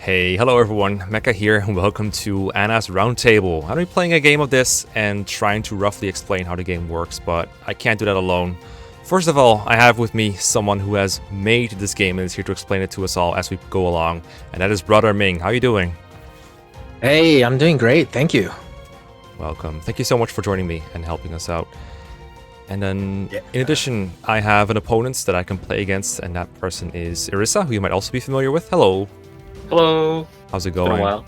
Hey, hello everyone, Mecha here, and welcome to Anna's Roundtable. I'm going to be playing a game of this and trying to roughly explain how the game works, but I can't do that alone. First of all, I have with me someone who has made this game and is here to explain it to us all as we go along, and that is Brother Ming. How are you doing? Hey, I'm doing great, thank you. Welcome. Thank you so much for joining me and helping us out. And then, in addition, I have an opponent that I can play against, and that person is Irissa, who you might also be familiar with. Hello. Hello. How's it It's been going? a while.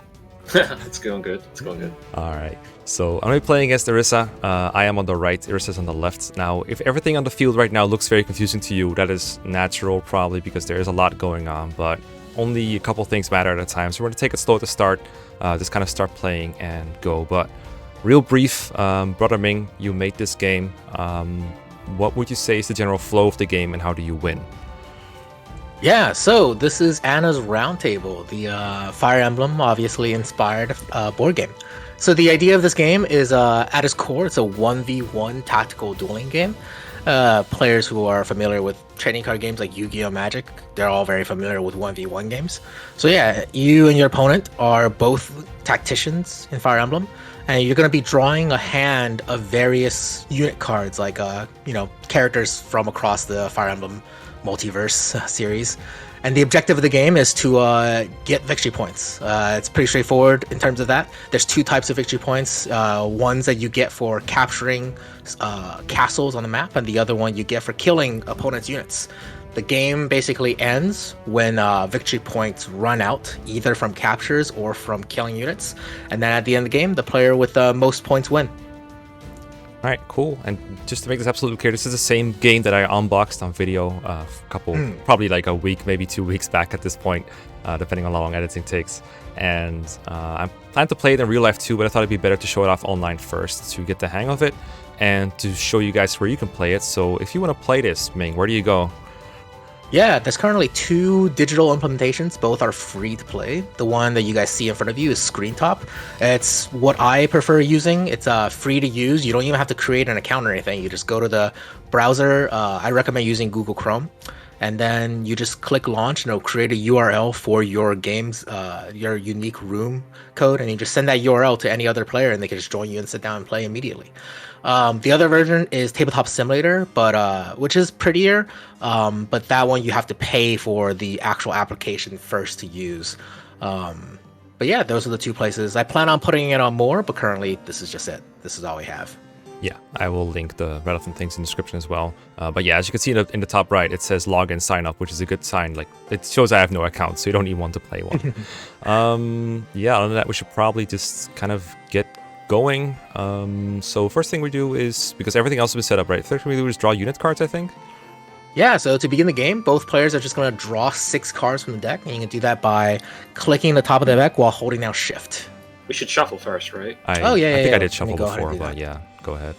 It's going good. It's going good. Alright, so I'm going to be playing against Irissa. I am on the right, Irissa's on the left. Now, if everything on the field right now looks very confusing to you, that is natural probably because there is a lot going on, but only a couple things matter at a time. So we're going to take it slow to start, just kind of start playing and go. But real brief, Brother Ming, you made this game. What would you say is the general flow of the game and how do you win? Yeah, so this is Anna's Roundtable, the Fire Emblem obviously inspired board game. So the idea of this game is at its core, it's a 1v1 tactical dueling game. Players who are familiar with trading card games like Yu-Gi-Oh! Magic, they're all very familiar with 1v1 games. So yeah, you and your opponent are both tacticians in Fire Emblem, and you're going to be drawing a hand of various unit cards like characters from across the Fire Emblem multiverse series, and the objective of the game is to get victory points. It's pretty straightforward in terms of that. There's two types of victory points, ones that you get for capturing castles on the map, and the other one you get for killing opponents' units. The game basically ends when victory points run out, either from captures or from killing units, and then at the end of the game, the player with the most points win. Alright, cool. And just to make this absolutely clear, this is the same game that I unboxed on video a couple, probably like a week, maybe 2 weeks back at this point, depending on how long editing takes. And I plan to play it in real life too, but I thought it'd be better to show it off online first to get the hang of it and to show you guys where you can play it. So if you want to play this, Ming, where do you go? Yeah, there's currently 2 digital implementations. Both are free to play. The one that you guys see in front of you is ScreenTop. It's what I prefer using. It's free to use. You don't even have to create an account or anything. You just go to the browser. I recommend using Google Chrome. And then you just click launch and it'll create a URL for your game's, your unique room code. And you just send that URL to any other player and they can just join you and sit down and play immediately. The other version is Tabletop Simulator, but which is prettier, but that one you have to pay for the actual application first to use. But yeah, those are the 2 places. I plan on putting it on more, but currently this is just it. This is all we have. Yeah, I will link the relevant things in the description as well. But yeah, as you can see in the top right, it says login sign up, which is a good sign. Like, it shows I have no account, so you don't need one to play one. Yeah, other than that, we should probably just kind of get going. So first thing we do is, because everything else has been set up, right? First thing we do is draw unit cards, I think. Yeah, so to begin the game, both players are just going to draw 6 cards from the deck, and you can do that by clicking the top of the deck while holding down shift. We should shuffle first, right? I think I did shuffle before, but yeah, go ahead.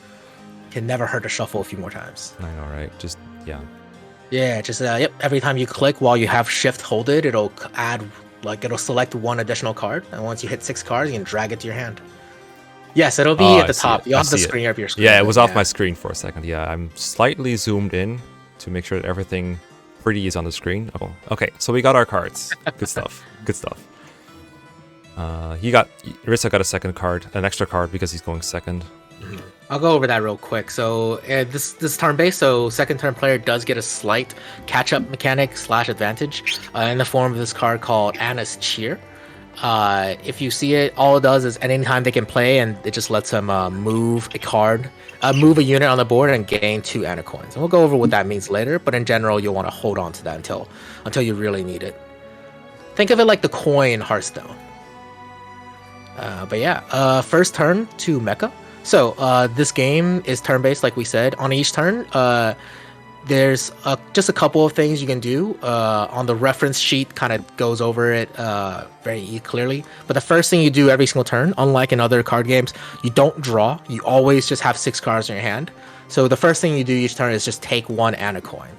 Can never hurt to shuffle a few more times. I know, right? Just, yeah. Yeah, just, yep, every time you click while you have shift holded, it'll it'll select 1 additional card, and once you hit 6 cards, you can drag it to your hand. Yes, it'll be at the top. You have the screen up your screen. Yeah, it was off my screen for a second. Yeah, I'm slightly zoomed in to make sure that everything pretty is on the screen. Oh, okay, so we got our cards. Good stuff. Good stuff. Irissa got a second card, an extra card because he's going second. I'll go over that real quick. So this turn-based, so second turn player does get a slight catch-up mechanic / advantage in the form of this card called Anna's Cheer. If you see it, all it does is anytime they can play, and it just lets them move a unit on the board and gain 2 Anna coins. And we'll go over what that means later, but in general, you'll want to hold on to that until you really need it. Think of it like the coin Hearthstone. But yeah, first turn to Mecha. So this game is turn-based, like we said. On each turn, there's just a couple of things you can do. On the reference sheet, kind of goes over it very clearly. But the first thing you do every single turn, unlike in other card games, you don't draw. You always just have 6 cards in your hand. So the first thing you do each turn is just take 1 Anna coin.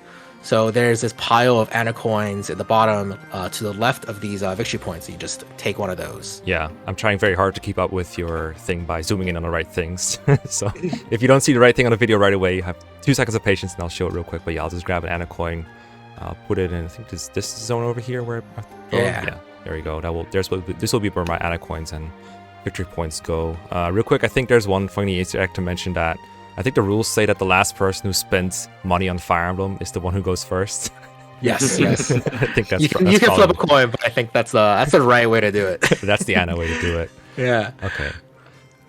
So there's this pile of Anna coins at the bottom to the left of these victory points. So you just take 1 of those. Yeah, I'm trying very hard to keep up with your thing by zooming in on the right things. So if you don't see the right thing on the video right away, you have 2 seconds of patience and I'll show it real quick. But yeah, I'll just grab an Anna coin. I'll put it in, I think this zone over here where... Yeah. There we go. This will be where my Ana coins and victory points go. Real quick, I think there's one funny Easter egg to mention that I think the rules say that the last person who spends money on Fire Emblem is the one who goes first. Yes, yes. I think that's You can flip a coin, but I think that's the right way to do it. That's the Ana way to do it. Yeah. Okay.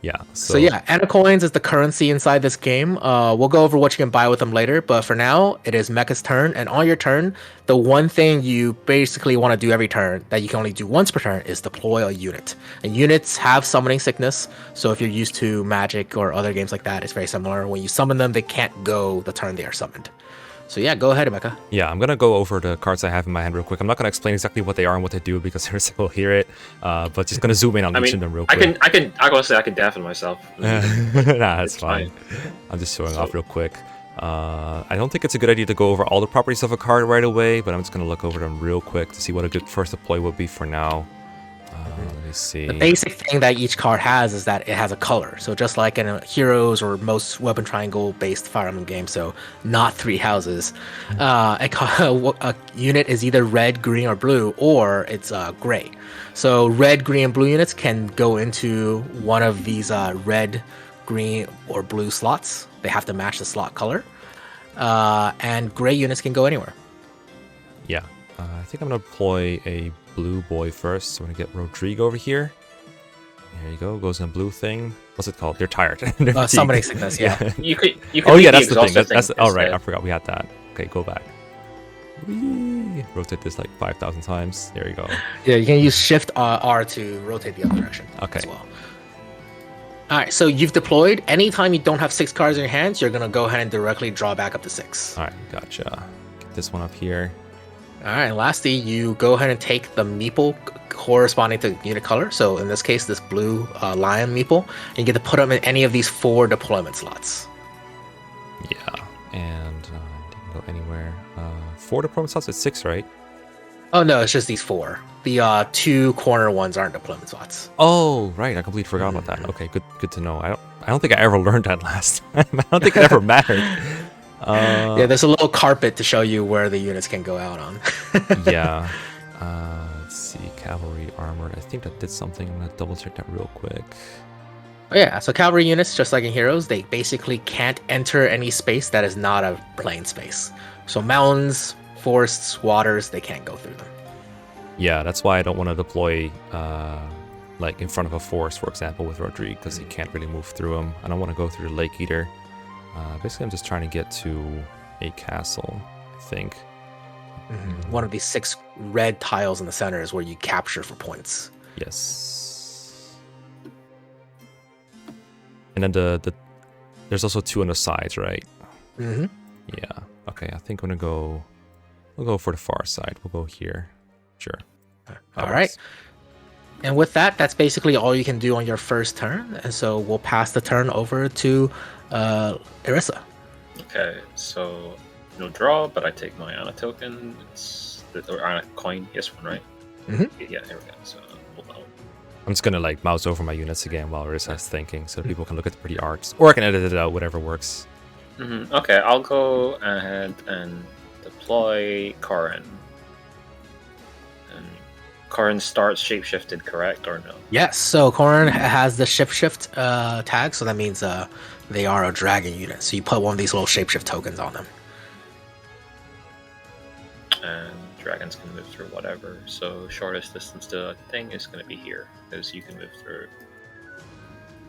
Yeah. So yeah, Ana coins is the currency inside this game. We'll go over what you can buy with them later, but for now, it is Mecha's turn, and on your turn, the one thing you basically want to do every turn that you can only do once per turn is deploy a unit. And units have summoning sickness, so if you're used to Magic or other games like that, it's very similar. When you summon them, they can't go the turn they are summoned. So yeah, go ahead, Mecha. Yeah, I'm gonna go over the cards I have in my hand real quick. I'm not gonna explain exactly what they are and what they do because Harrison will hear it. But just gonna zoom in on each of them real quick. I gotta say I can deafen myself. Nah, that's fine. I'm just showing off real quick. I don't think it's a good idea to go over all the properties of a card right away, but I'm just gonna look over them real quick to see what a good first deploy would be for now. Let me see. The basic thing that each card has is that it has a color. So just like in a Heroes or most weapon triangle based Fire Emblem games, so not 3 houses, a unit is either red, green, or blue, or it's gray. So red, green, and blue units can go into one of these red, green, or blue slots. They have to match the slot color. And gray units can go anywhere. Yeah. I think I'm gonna deploy a blue boy first. So I'm gonna get Rodrigo over here. There you go. Goes in a blue thing. What's it called? They're tired. They're Summoning sickness. Yeah. You could Oh yeah, that's the the thing. That's exhausted right. instead. I forgot we had that. Okay, go back. Whee! Rotate this like 5,000 times. There you go. Yeah, you can use Shift R to rotate the other direction. Okay. As well. All right, so you've deployed. Anytime you don't have 6 cards in your hands, you're gonna go ahead and directly draw back up to 6. All right, gotcha. Get this one up here. All right, and lastly, you go ahead and take the meeple corresponding to unit color. So in this case, this blue lion meeple, and you get to put them in any of these 4 deployment slots. Yeah, and didn't go anywhere. 4 deployment slots at 6, right? Oh no, it's just these 4. The 2 corner ones aren't deployment slots. Oh, right. I completely forgot about that. Okay, good to know. I don't think I ever learned that last time. I don't think it ever mattered. Yeah, there's a little carpet to show you where the units can go out on. Yeah. Let's see. Cavalry armored. I think that did something. I'm gonna double check that real quick. Oh, yeah, so cavalry units, just like in Heroes, they basically can't enter any space that is not a plain space. So mountains, forests, waters, they can't go through them. Yeah, that's why I don't want to deploy like in front of a forest, for example, with Rodrigue, because he can't really move through them. I don't want to go through the lake either. Basically, I'm just trying to get to a castle, I think. One of these 6 red tiles in the center is where you capture for points. Yes. And then there's also 2 on the sides, right? Mm-hmm. Yeah. Okay, I think we'll go for the far side. We'll go here. Sure. All right. And with that, that's basically all you can do on your first turn. And so we'll pass the turn over to Irissa. Okay, so no draw, but I take my Ana token. It's or Ana coin. Yes, one, right? Mhm. Yeah, here we go. So hold on. I'm just gonna like mouse over my units again while Arissa's thinking, so people can look at the pretty arts, or I can edit it out, whatever works. Okay, I'll go ahead and deploy Karin. And Karin starts shapeshifted, correct or no? Yes, so Corrin has the shift tag, so that means they are a dragon unit. So you put one of these little shapeshift tokens on them. And dragons can move through whatever. So shortest distance to a thing is going to be here, because you can move through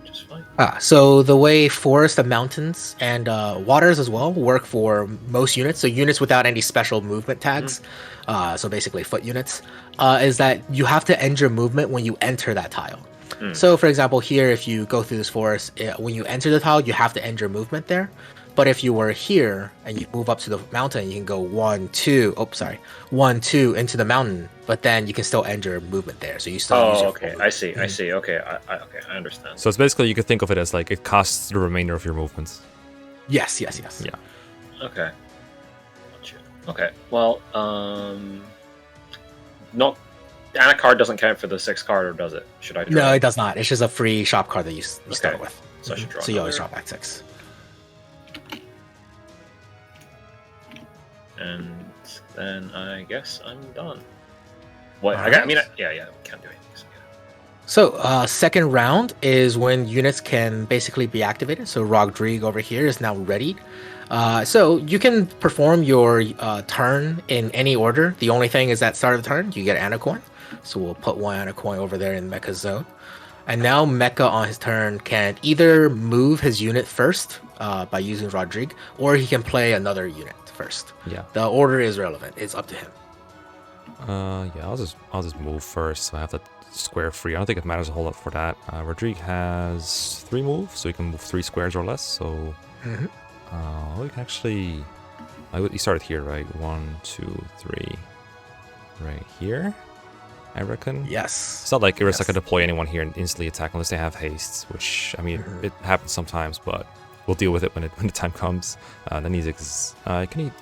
just fine. So the way forests and mountains and waters as well work for most units, so units without any special movement tags, so basically foot units, is that you have to end your movement when you enter that tile. So for example, here, if you go through this forest, when you enter the tile, you have to end your movement there. But if you were here and you move up to the mountain, you can go 1, 2 into the mountain, but then you can still end your movement there. So you still use your okay. full I see. movement. I see. Okay. I understand. So it's basically you could think of it as like it costs the remainder of your movements. Yes. Yeah. Okay. Gotcha. Okay. Well, not Ana card doesn't count for the 6th card, or does it? Should I draw? No, it does not. It's just a free shop card that you start Okay. with. So I should draw So you always another. draw back 6. And then I guess I'm done. What? Alright. I mean, yeah, we can't do anything. So, So, second round is when units can basically be activated. So, Rodrigue over here is now ready. So, you can perform your turn in any order. The only thing is at start of the turn, you get Ana coin. So, we'll put one Ana coin over there in Mecha zone. And now Mecha on his turn can either move his unit first by using Rodrigue, or he can play another unit first. Yeah. The order is relevant. It's up to him. Yeah, I'll just move first, so I have that square free. I don't think it matters a whole lot for that. Rodrigue has 3 moves, so he can move 3 squares or less. So, we can actually. He started here, right? 1, 2, 3, right here. I reckon. Yes. It's not like Irisa can deploy anyone here and instantly attack unless they have haste, which I mean it happens sometimes, but we'll deal with it when the time comes. Then he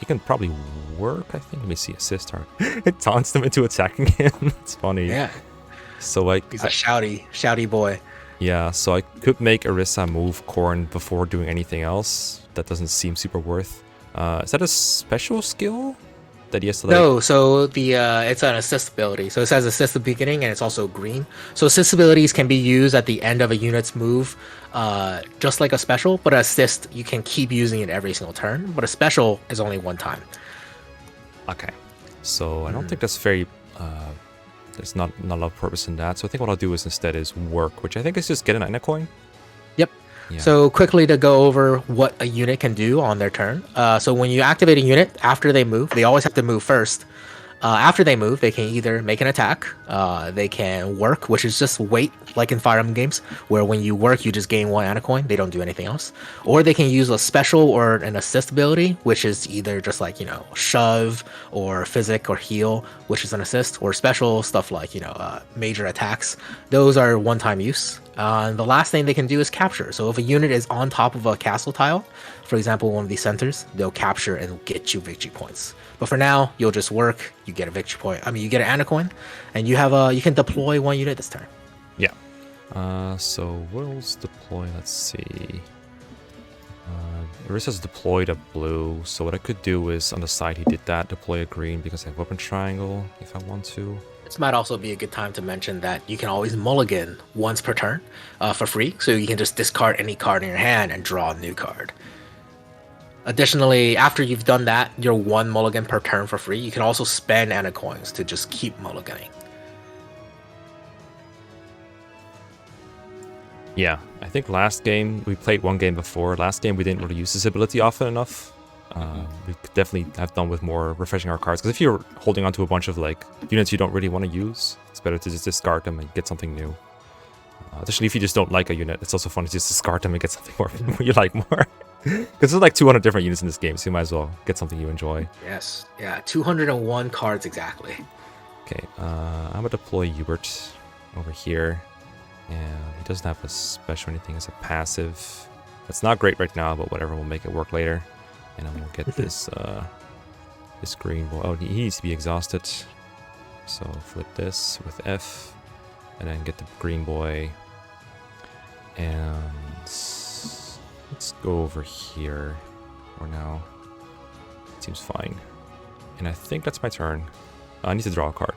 can probably work. I think. Let me see. Assist her. It taunts them into attacking him. It's funny. Yeah. So He's a shouty boy. Yeah. So I could make Irisa move Corn before doing anything else. That doesn't seem super worth. Is that a special skill that he has to? No, so the it's an assist ability. So it says assist at the beginning, and it's also green. So assist abilities can be used at the end of a unit's move, just like a special. But assist, you can keep using it every single turn. But a special is only one time. Okay. So I don't think that's very. There's not a lot of purpose in that. So I think what I'll do is instead is work, which I think is just get an Ana coin. Yep. Yeah. So quickly to go over what a unit can do on their turn. So when you activate a unit after they move, they always have to move first. After they move, they can either make an attack, they can work, which is just wait, like in Fire Emblem games, where when you work, you just gain 1 Ana coin. They don't do anything else. Or they can use a special or an assist ability, which is either just like, shove or physic or heal, which is an assist, or special stuff like, major attacks. Those are one-time use. And the last thing they can do is capture. So if a unit is on top of a castle tile, for example, one of these centers, they'll capture and get you victory points. But for now, you'll just work, you get a victory point. I mean, you get an Ana coin, and you can deploy 1 unit this turn. Yeah. So Will's deploy, let's see. Irisa's deployed a blue, so what I could do is on the side he did that, deploy a green because I have weapon triangle if I want to. This might also be a good time to mention that you can always mulligan once per turn for free, so you can just discard any card in your hand and draw a new card. Additionally, after you've done that, your 1 mulligan per turn for free, you can also spend Ana coins to just keep mulliganing. Yeah, I think last game, we played 1 game before. Last game we didn't really use this ability often enough. We could definitely have done with more refreshing our cards, because if you're holding onto a bunch of units you don't really want to use, it's better to just discard them and get something new. Additionally, if you just don't like a unit, it's also fun to just discard them and get something more you like more. Because there's 200 different units in this game, so you might as well get something you enjoy. Yes, yeah, 201 cards exactly. Okay, I'm gonna deploy Hubert over here, and he doesn't have a special or anything as a passive. That's not great right now, but whatever, we'll make it work later. And then we'll get this this green boy. Oh, he needs to be exhausted. So flip this with F, and then get the green boy. And let's go over here for now. It seems fine. And I think that's my turn. I need to draw a card.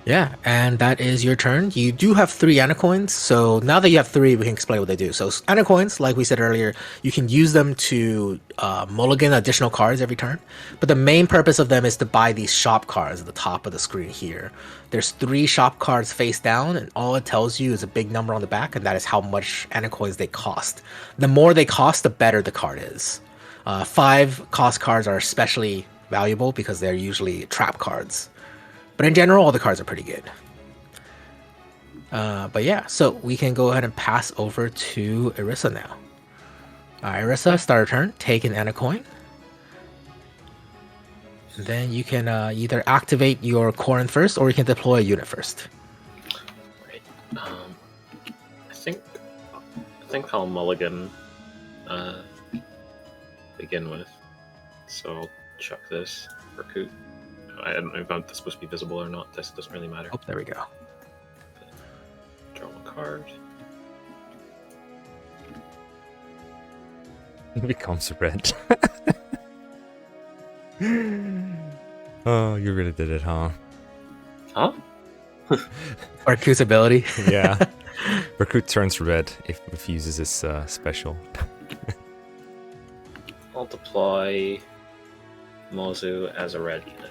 Yeah, and that is your turn. You do have 3 Ana coins, so now that you have 3, we can explain what they do. So Ana coins, like we said earlier, you can use them to mulligan additional cards every turn. But the main purpose of them is to buy these shop cards at the top of the screen here. There's 3 shop cards face down, and all it tells you is a big number on the back, and that is how much Ana coins they cost. The more they cost, the better the card is. 5 cost cards are especially valuable because they're usually trap cards. But in general, all the cards are pretty good. But yeah, so we can go ahead and pass over to Irisa now. Irisa, start a turn, take an Ana coin. And then you can either activate your Corrin first, or you can deploy a unit first. Right. I think I'll mulligan begin with. So I'll chuck this for Coot. I don't know if that's supposed to be visible or not. This doesn't really matter. Oh, there we go. Draw 1 card. It becomes red. Oh, you really did it, huh? Huh? Recruit's ability. Yeah. Recruit turns red if he uses his special. I'll deploy Mozu as a red unit.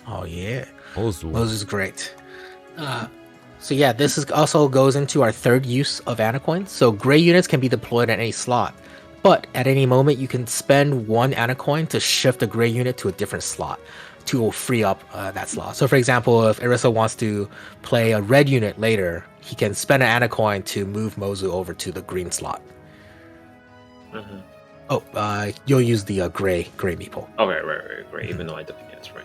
Oh yeah, Ozu. Mozu's great. So yeah, this is also goes into our third use of Anacoin. So gray units can be deployed at any slot, but at any moment you can spend one Anacoin to shift a gray unit to a different slot to free up that slot. So for example, if Irisa wants to play a red unit later, he can spend an Anacoin to move Mozu over to the green slot. Mm-hmm. Oh, you'll use the gray meeple. Oh, right. Even though I did, yes, right.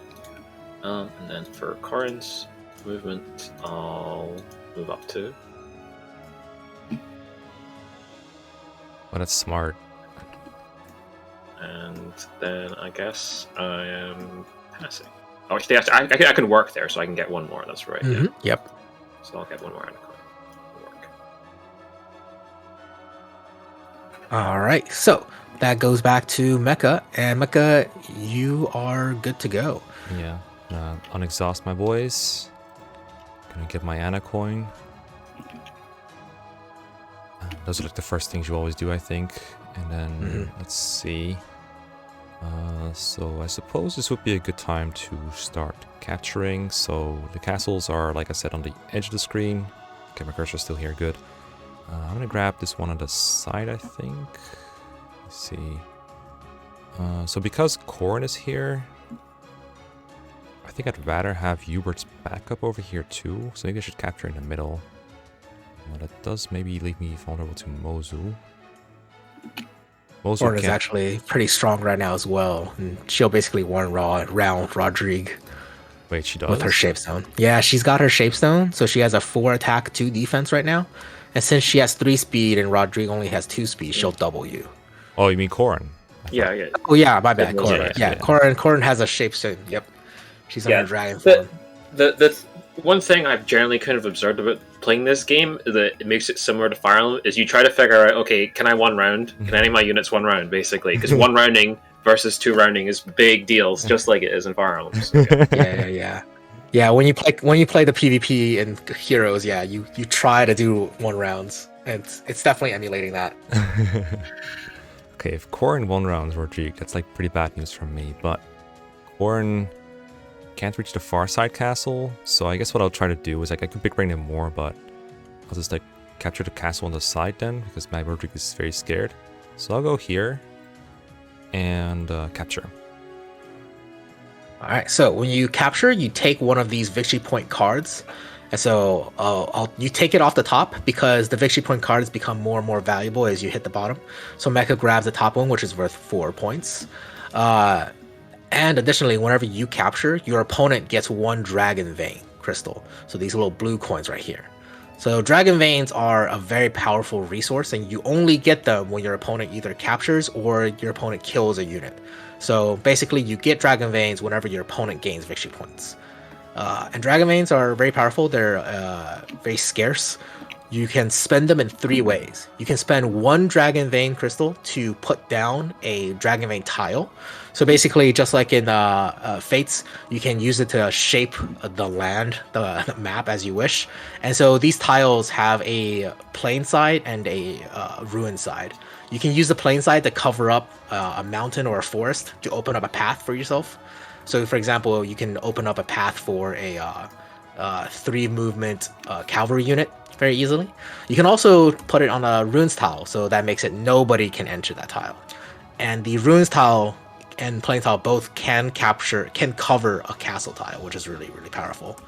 And then for Corin's movement, I'll move up 2. Well, that's smart. And then I guess I am passing. Oh, actually, I can work there, so I can get one more. That's right. Yeah. Yep. So I'll get one more Anacoin. Work. All right. So that goes back to Mecha, and Mecha, you are good to go. Yeah. Unexhaust my boys. Gonna get my Anacoin. Those are like the first things you always do, I think. And then let's see. So I suppose this would be a good time to start capturing. So the castles are, like I said, on the edge of the screen. Okay, my cursor's still here, good. I'm gonna grab this one on the side, I think. Let's see. So because Corin is here, I think I'd rather have Hubert's backup over here too. So maybe I should capture in the middle. Well, that does maybe leave me vulnerable to Mozu. Corin is actually pretty strong right now as well, and she'll basically one round Rodrigue. Wait, she does? With her Shapestone. Yeah, she's got her Shapestone, so she has a 4 attack, 2 defense right now. And since she has 3 speed and Rodrigue only has 2 speed, she'll double you. Oh, you mean Corin? Yeah. Oh yeah, my bad, Corin. Yeah, Yeah, Corin has a Shapestone. Yep. She's on her dragon form. The one thing I've generally kind of observed about playing this game that it makes it similar to Fire Emblem is you try to figure out, okay, can I one round? Can any of my units one round, basically? Because one rounding versus 2 rounding is big deals, just like it is in Fire Emblem. So, Yeah. Yeah, when you play the PvP and Heroes, yeah, you try to do 1 rounds, and it's definitely emulating that. Okay, if Corin 1 rounds Rodrigue, that's like pretty bad news for me, but Corin can't reach the far side castle, so I guess what I'll try to do is like I could big brain him more, but I'll just like capture the castle on the side then, because my Rodrigue is very scared. So I'll go here and capture. Alright, so when you capture, you take one of these victory point cards. And so you take it off the top because the victory point cards become more and more valuable as you hit the bottom. So Mecha grabs the top one, which is worth 4 points. And additionally, whenever you capture, your opponent gets 1 Dragon Vein crystal. So these little blue coins right here. So Dragon Veins are a very powerful resource, and you only get them when your opponent either captures or your opponent kills a unit. So basically, you get Dragon Veins whenever your opponent gains victory points. And Dragon Veins are very powerful. They're very scarce. You can spend them in 3 ways. You can spend 1 Dragon Vein crystal to put down a Dragon Vein tile. So basically, just like in Fates, you can use it to shape the land, the map as you wish. And so these tiles have a plain side and a ruin side. You can use the plain side to cover up a mountain or a forest to open up a path for yourself. So, for example, you can open up a path for a 3 movement cavalry unit very easily. You can also put it on a runes tile, so that makes it nobody can enter that tile. And the runes tile and plain tile both can cover a castle tile, which is really, really powerful.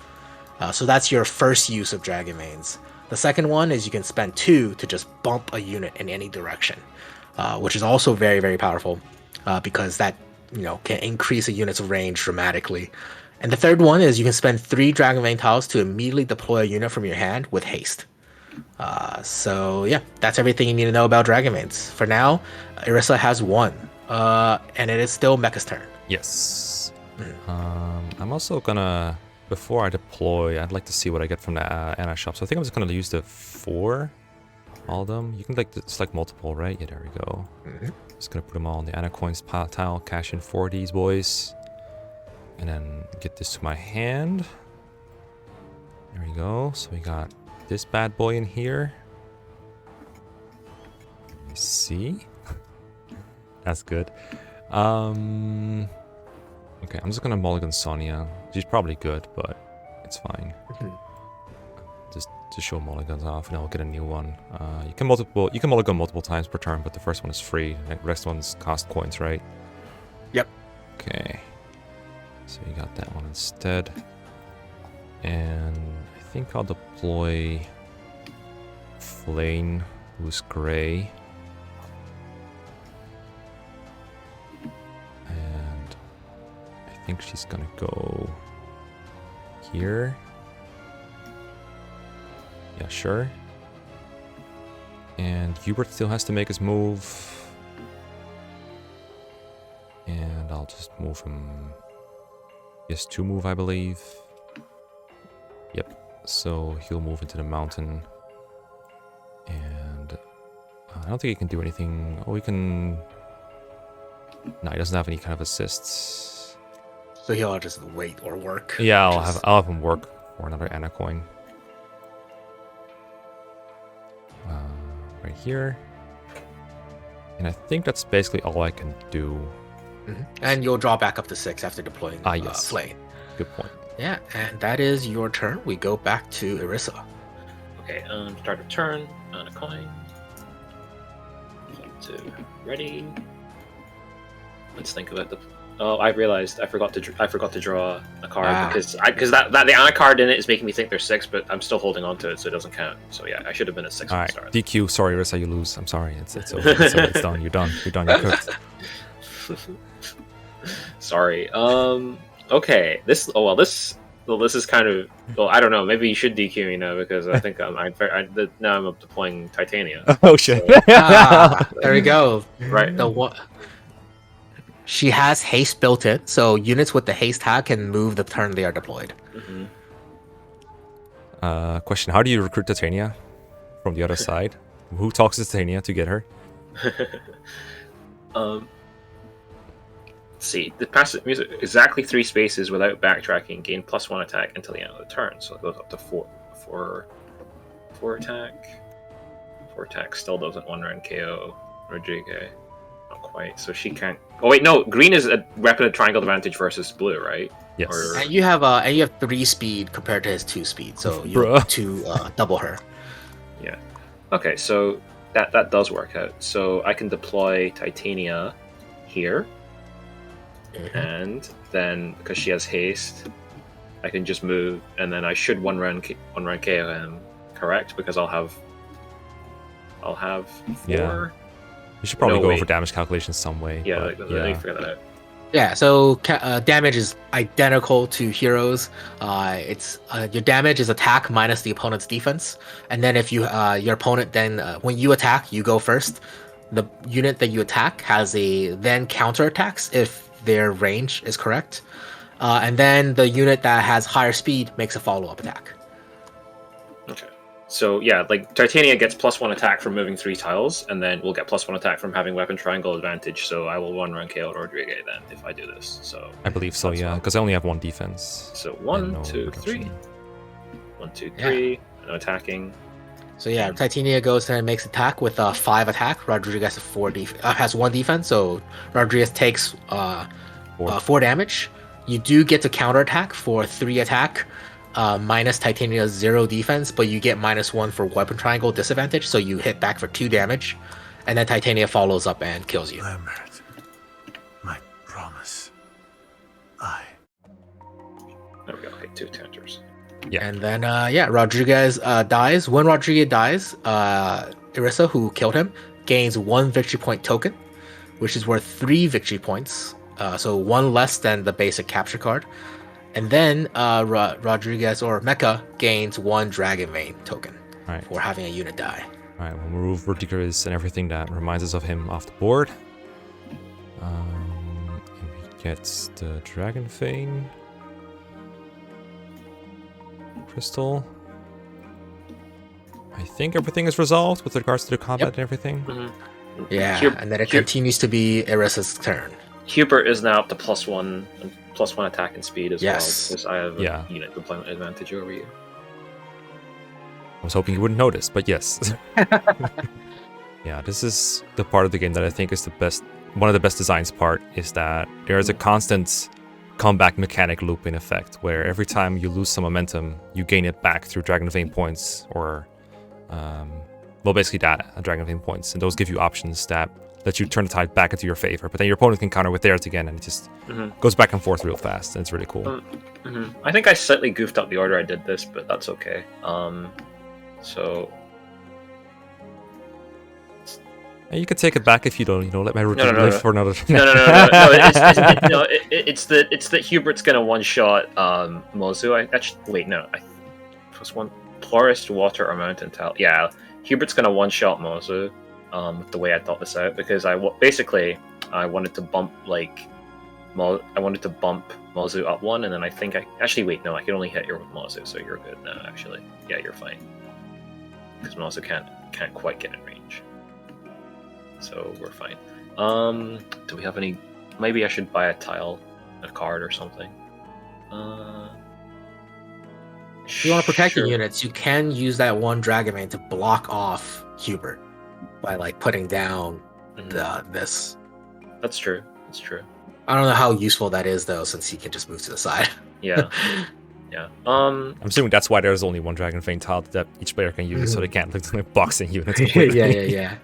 So that's your first use of Dragon Veins. The second one is you can spend 2 to just bump a unit in any direction, which is also very, very powerful because that can increase a unit's range dramatically. And the third one is you can spend 3 Dragon Vein tiles to immediately deploy a unit from your hand with haste. So yeah, that's everything you need to know about Dragon Veins. For now, Irisa has 1, and it is still Mecha's turn. Yes. I'm also gonna, before I deploy, I'd like to see what I get from the Anna shop. So I think I'm just gonna use the 4, all of them. You can select multiple, right? Yeah, there we go. Just gonna put them all on the Anna coins tile, cash in 4 of these boys. And then get this to my hand. There we go. So we got this bad boy in here. Let me see. That's good. Okay, I'm just gonna mulligan Sonya. She's probably good, but it's fine. Just to show mulligans off, and I'll get a new one. You can mulligan multiple times per turn, but the first one is free. And the rest ones cost coins, right? Yep. Okay. So you got that one instead. And I think I'll deploy Flame, who's gray. And I think she's gonna go here. Yeah, sure. And Hubert still has to make his move. And I'll just move him. He has 2 move, I believe. Yep. So he'll move into the mountain. And I don't think he can do anything. Oh, he can. No, he doesn't have any kind of assists. So he'll just wait or work. Yeah, I'll have him work for another Anna coin. Right here. And I think that's basically all I can do. And you'll draw back up to 6 after deploying yes. Flame. Good point. Yeah, and that is your turn. We go back to Irissa. Okay, start of turn on a coin. So, ready. Let's think about the. Oh, I realized I forgot to draw a card because that the Anna card in it is making me think there's 6, but I'm still holding on to it, so it doesn't count. So yeah, I should have been at 6. All right, DQ. Sorry, Irissa, you lose. I'm sorry. It's over. It's done. You're done. You're cooked. Sorry. Okay. This is kind of. Well, I don't know. Maybe you should DQ me now because I think now I'm deploying Titania. Oh shit! So. There we go. Right. She has haste built in, so units with the haste tag can move the turn they are deployed. Question: how do you recruit Titania from the other side? Who talks to Titania to get her? Let's see. The passive music exactly 3 spaces without backtracking. Gain +1 attack until the end of the turn. So it goes up to 4 attack. 4 attack still doesn't 1-round KO Rodrigue. Not quite. So she can't. Oh wait, no. Green is a weapon of triangle advantage versus blue, right? Yes. And you have 3 speed compared to his 2 speed, so you have to double her. Yeah. Okay, so that does work out. So I can deploy Titania here, and then because she has haste, I can just move, and then I should 1-round KO him. Correct? Because I'll have 4. Yeah. You should probably go over damage calculations some way. Yeah, let me figure that out. Yeah, so damage is identical to heroes. It's your damage is attack minus the opponent's defense, and then if you your opponent then when you attack, you go first. The unit that you attack has a then counter attacks if their range is correct, and then the unit that has higher speed makes a follow-up attack. Okay. So yeah, like Titania gets +1 attack from moving 3 tiles, and then we'll get +1 attack from having weapon triangle advantage. So I will 1-round KO Rodrigue then if I do this. So I believe so, yeah, because I only have 1 defense. So 1, 2, 3. 1, 2, 3. No attacking. So yeah, Titania goes and makes attack with 5 attack. Rodriguez has 1 defense, so Rodriguez takes 4 damage. You do get to counter attack for 3 attack. Minus Titania's 0 defense, but you get -1 for weapon triangle disadvantage, so you hit back for 2 damage, and then Titania follows up and kills you. Lambert, my promise. There we go. Okay, 2 counters. Yeah. And then Rodriguez dies. When Rodriguez dies, Irissa, who killed him, gains 1 victory point token, which is worth 3 victory points, so 1 less than the basic capture card. And then Rodriguez or Mecha gains 1 Dragon Vein token for having a unit die. Alright, we'll remove Rodriguez and everything that reminds us of him off the board. And we get the Dragon Vein. Crystal. I think everything is resolved with regards to the combat and everything. Yeah, and then it continues to be Irissa's turn. Hubert is now up to +1 +1 attack and speed as Yes. well, because I have Yeah. a unit deployment advantage over you. I was hoping you wouldn't notice, but yes. Yeah, this is the part of the game that I think is the best. One of the best designs part is that there is a constant comeback mechanic loop in effect, where every time you lose some momentum, you gain it back through Dragon Vein points, or well, basically Dragon Vein points, and those give you options that let you turn the tide back into your favor. But then your opponent can counter with theirs again, and it just goes back and forth real fast, and it's really cool. I think I slightly goofed up the order I did this, but that's okay. So And you could take it back if you don't, let my routine no. live for another. no. It's that Hubert's gonna one shot Mozu. +1 Forest, Water, or Mountain Tile. Yeah, Hubert's gonna one shot Mozu. With the way I thought this out, because I wanted to bump Mozu up one, and then I think I can only hit your Mozu, so you're good now. Actually, yeah, you're fine, because Mozu can't quite get in range. So we're fine. Do we have any? Maybe I should buy a card or something. If you want to protect sure. your units, you can use that one Dragon Vein to block off Hubert by putting down this. That's true. I don't know how useful that is though, since he can just move to the side. Yeah. Yeah. I'm assuming that's why there's only one Dragon Vein tile that each player can use, so they can't look like boxing units. yeah.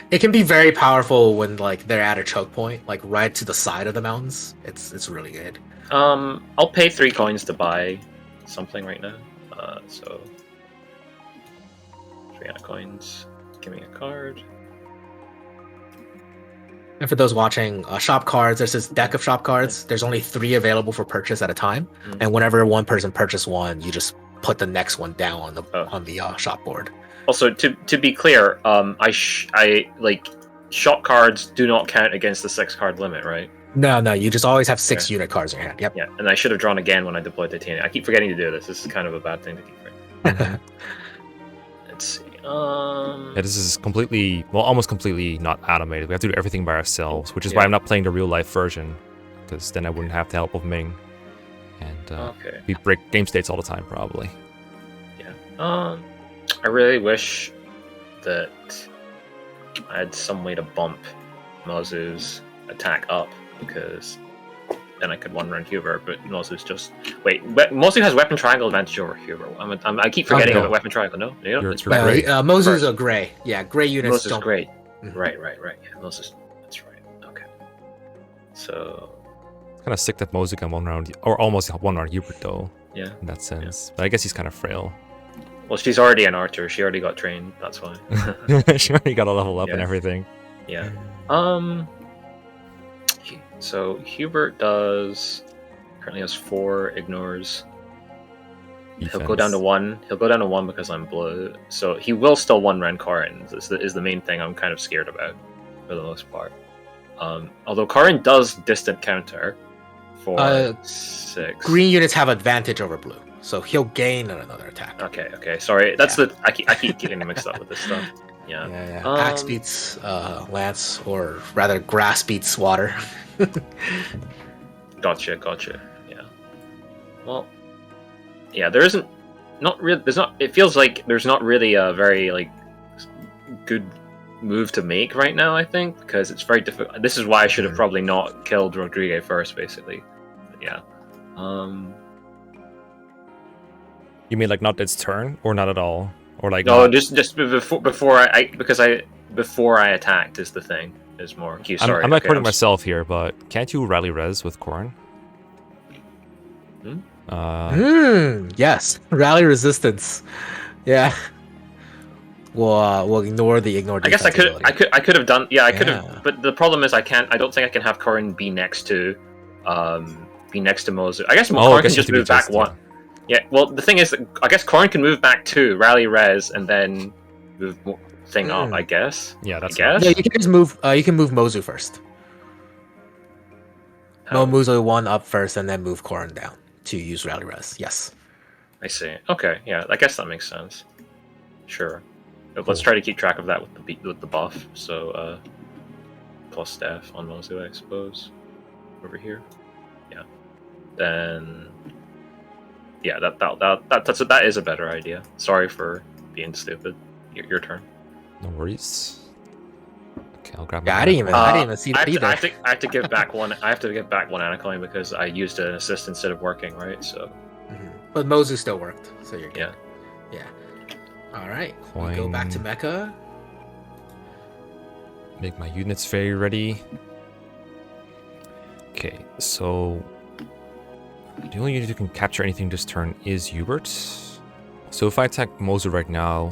It can be very powerful when they're at a choke point, right to the side of the mountains. It's really good. I'll pay 3 coins to buy something right now. So 3 coins. Give me a card. And for those watching, shop cards, there's this deck of shop cards. There's only 3 available for purchase at a time, and whenever one person purchases one, you just put the next one down on the shop board. Also, to be clear, shop cards do not count against the 6 card limit, right? No, you just always have 6 unit cards in your hand. Yep. Yeah, and I should have drawn again when I deployed Titania. I keep forgetting to do this. This is kind of a bad thing to keep forgetting. Let's see. Yeah, this is almost completely not animated. We have to do everything by ourselves, which is why I'm not playing the real life version, because then I wouldn't have the help of Ming, and we break game states all the time probably. Yeah. I really wish that I had some way to bump Mozu's attack up, because then I could one run Huber, but Mozu's just... Wait, Mozu has weapon triangle advantage over Huber. I keep forgetting about weapon triangle, no? You're it's gray. Mozu's a gray. Yeah, gray units Mozu's don't... gray. Right. Yeah, Mozu's... That's right. Okay. So... It's kind of sick that Mozu can one round, or almost one round Hubert though. Yeah. In that sense. But I guess he's kind of frail. Well, she's already an archer. She already got trained. That's why. She already got a level up and everything. Yeah. So Hubert currently has 4, ignores. Defense. He'll go down to 1. He'll go down to 1 because I'm blue. So he will still one run Karin. Is the main thing I'm kind of scared about, for the most part. Although Karin does distant counter for 6. Green units have advantage over blue, so he'll gain another attack. Okay. Sorry, that's I keep getting mixed up with this stuff. Yeah. Axe beats lance, or rather, grass beats water. Gotcha. Yeah. Well, yeah. There isn't. Not really. There's not. It feels like there's not really a very good move to make right now. I think, because it's very difficult. This is why I should have probably not killed Rodriguez first, basically. But yeah. You mean not its turn, or not at all, or no, not... just before I attacked is the thing. Is more. Sorry, I'm not quoting myself here, but can't you rally res with Corrin? Yes, rally resistance. Yeah. We'll ignore the ignore. I guess I could have done. Yeah, I could have. But the problem is I can't. I don't think I can have Corrin be next to Mozu. I guess Corrin can just move back 1. Yeah. Well, the thing is, I guess Corrin can move back 2, rally res, and then move thing up. I guess. Yeah, that's. Yeah, you can just move. You can move Mozu first. Mozu 1 up first, and then move Corrin down to use rally res. Yes. I see. Okay. Yeah. I guess that makes sense. Sure. Let's try to keep track of that with the buff. So, plus staff on Mozu, I suppose. Over here. Yeah. then yeah, that is a better idea. Sorry for being stupid. Your turn. No worries. Okay, I'll grab. Yeah, my I didn't even see I that have, to, either. I have to give back one. I have to give back one Anacoin because I used an assist instead of working, right? So. But Mozu still worked, so you're good. Yeah. All right. We go back to Mecha. Make my units very ready. Okay, so the only unit who can capture anything this turn is Hubert. So if I attack Mozu right now,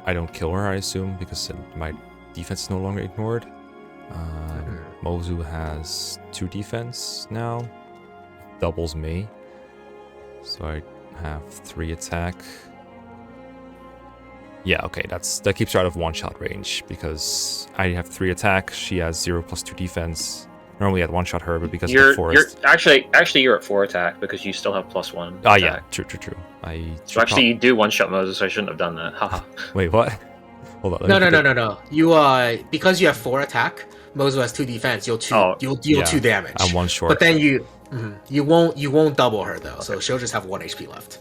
I don't kill her, I assume, because my defense is no longer ignored. Mozu has 2 defense now, doubles me. So I have 3 attack. Yeah, okay, that keeps her out of one-shot range because I have 3 attack. She has 0 plus 2 defense. Normally I'd one-shot her, but because of the forest. Actually you're at 4 attack because you still have +1. Ah, yeah, true. So actually you do one-shot Moses. So I shouldn't have done that. Haha. Wait, what? Hold on. No. You because you have 4 attack, Mozu has 2 defense. You'll deal 2 damage. I'm 1 short. But then you won't double her though, so she'll just have 1 HP left.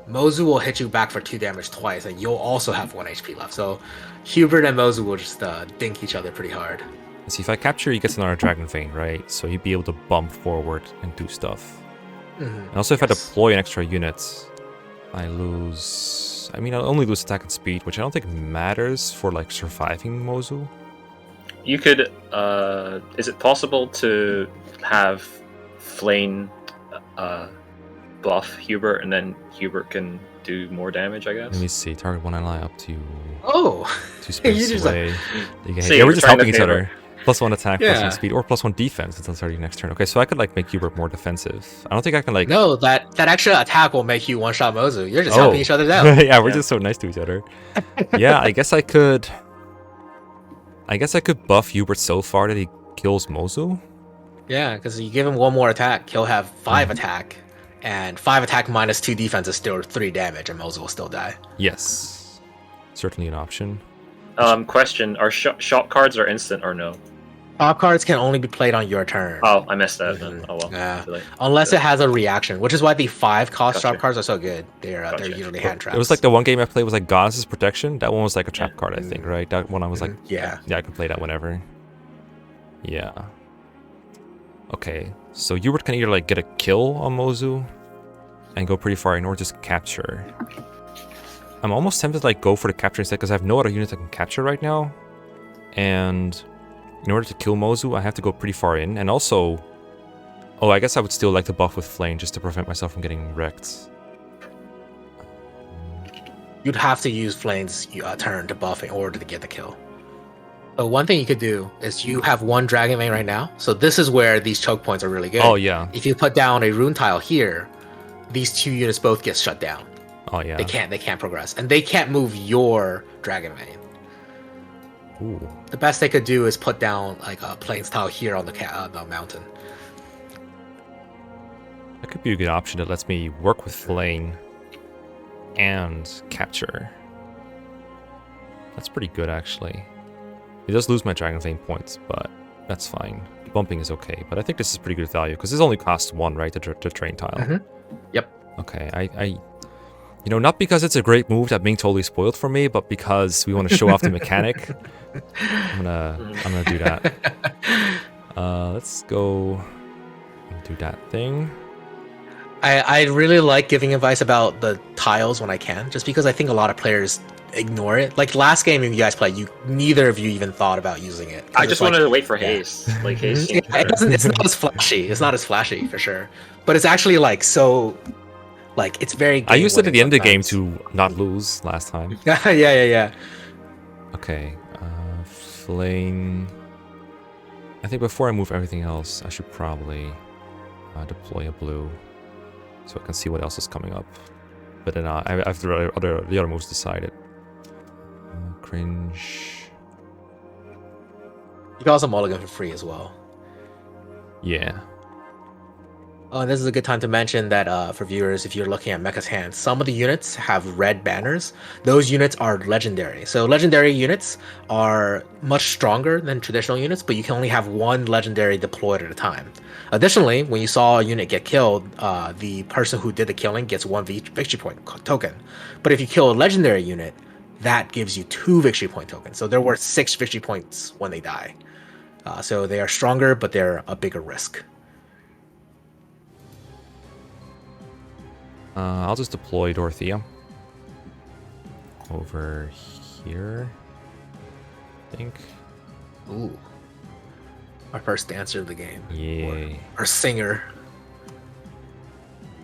Mozu will hit you back for 2 damage twice, and you'll also have 1 HP left. So Hubert and Mozu will just dink each other pretty hard. See, if I capture, he gets another Dragon Vein, right? So he'd be able to bump forward and do stuff. And also, if I deploy an extra unit, I lose. I mean, I'll only lose attack and speed, which I don't think matters for like surviving Mozu. You could. Is it possible to have Flame buff Hubert, and then Hubert can do more damage? I guess. Let me see. Target 1 ally up to. Oh. 2 spaces away. See, yeah, we're just helping each favor. other. +1 attack, Yeah. +1 speed, or +1 defense until starting next turn. Okay, so I could like make Hubert more defensive. I don't think I can like. No, that extra attack will make you one-shot Mozu. You're just helping each other out. Yeah, we're just so nice to each other. Yeah, I guess I could buff Hubert so far that he kills Mozu. Yeah, because you give him 1 more attack, he'll have 5 attack, and 5 attack minus 2 defense is still 3 damage, and Mozu will still die. Yes, certainly an option. Question: Are shot cards are instant or no? Top cards can only be played on your turn. Oh, I missed that. Then. Oh well. Yeah. Too late. Unless it has a reaction, which is why the 5 cost Gotcha. trap cards are so good. They're usually hand traps. It was like the one game I played was like Goddess's Protection. That one was like a trap card, I think, right? That one I was like, yeah, I could play that whenever. Yeah. Okay, so Hubert can either like get a kill on Mozu and go pretty far in, or just capture. I'm almost tempted to like go for the capture instead because I have no other units I can capture right now. And in order to kill Mozu, I have to go pretty far in. And also, I guess I would still like to buff with Flame just to prevent myself from getting wrecked. You'd have to use Flame's turn to buff in order to get the kill. So one thing you could do is you have 1 Dragon Vein right now. So this is where these choke points are really good. Oh, yeah. If you put down a rune tile here, these 2 units both get shut down. Oh, yeah. They can't progress. And they can't move your Dragon Vein. Ooh. The best they could do is put down like a Plains tile here on the mountain. That could be a good option that lets me work with Flame and capture. That's pretty good, actually. It does lose my Dragon Vein points, but that's fine. Bumping is okay, but I think this is pretty good value, because this only costs 1, right, to train tile. Yep. Okay, I not because it's a great move that being totally spoiled for me, but because we want to show off the mechanic, I'm gonna do that. Let's go and do that thing. I really like giving advice about the tiles when I can, just because I think a lot of players ignore it. Like last game you guys played, neither of you even thought about using it. I just wanted to wait for haste. Like haste. It's not as flashy. It's not as flashy for sure, but it's actually like so. Like it's very. I used it at the end of the game to not lose last time. Yeah. Okay, Flame. I think before I move everything else, I should probably deploy a blue, so I can see what else is coming up. But then I have the other moves decided. Cringe. You can also mulligan for free as well. Yeah. This is a good time to mention that for viewers, if you're looking at Mecha's hands, some of the units have red banners. Those units are legendary. So legendary units are much stronger than traditional units, but you can only have one legendary deployed at a time. Additionally, when you saw a unit get killed, the person who did the killing gets one victory point token. But if you kill a legendary unit, that gives you 2 victory point tokens. So they're worth 6 victory points when they die. So they are stronger, but they're a bigger risk. I'll just deploy Dorothea over here, I think. Ooh. Our first dancer of the game. Yay. Or singer.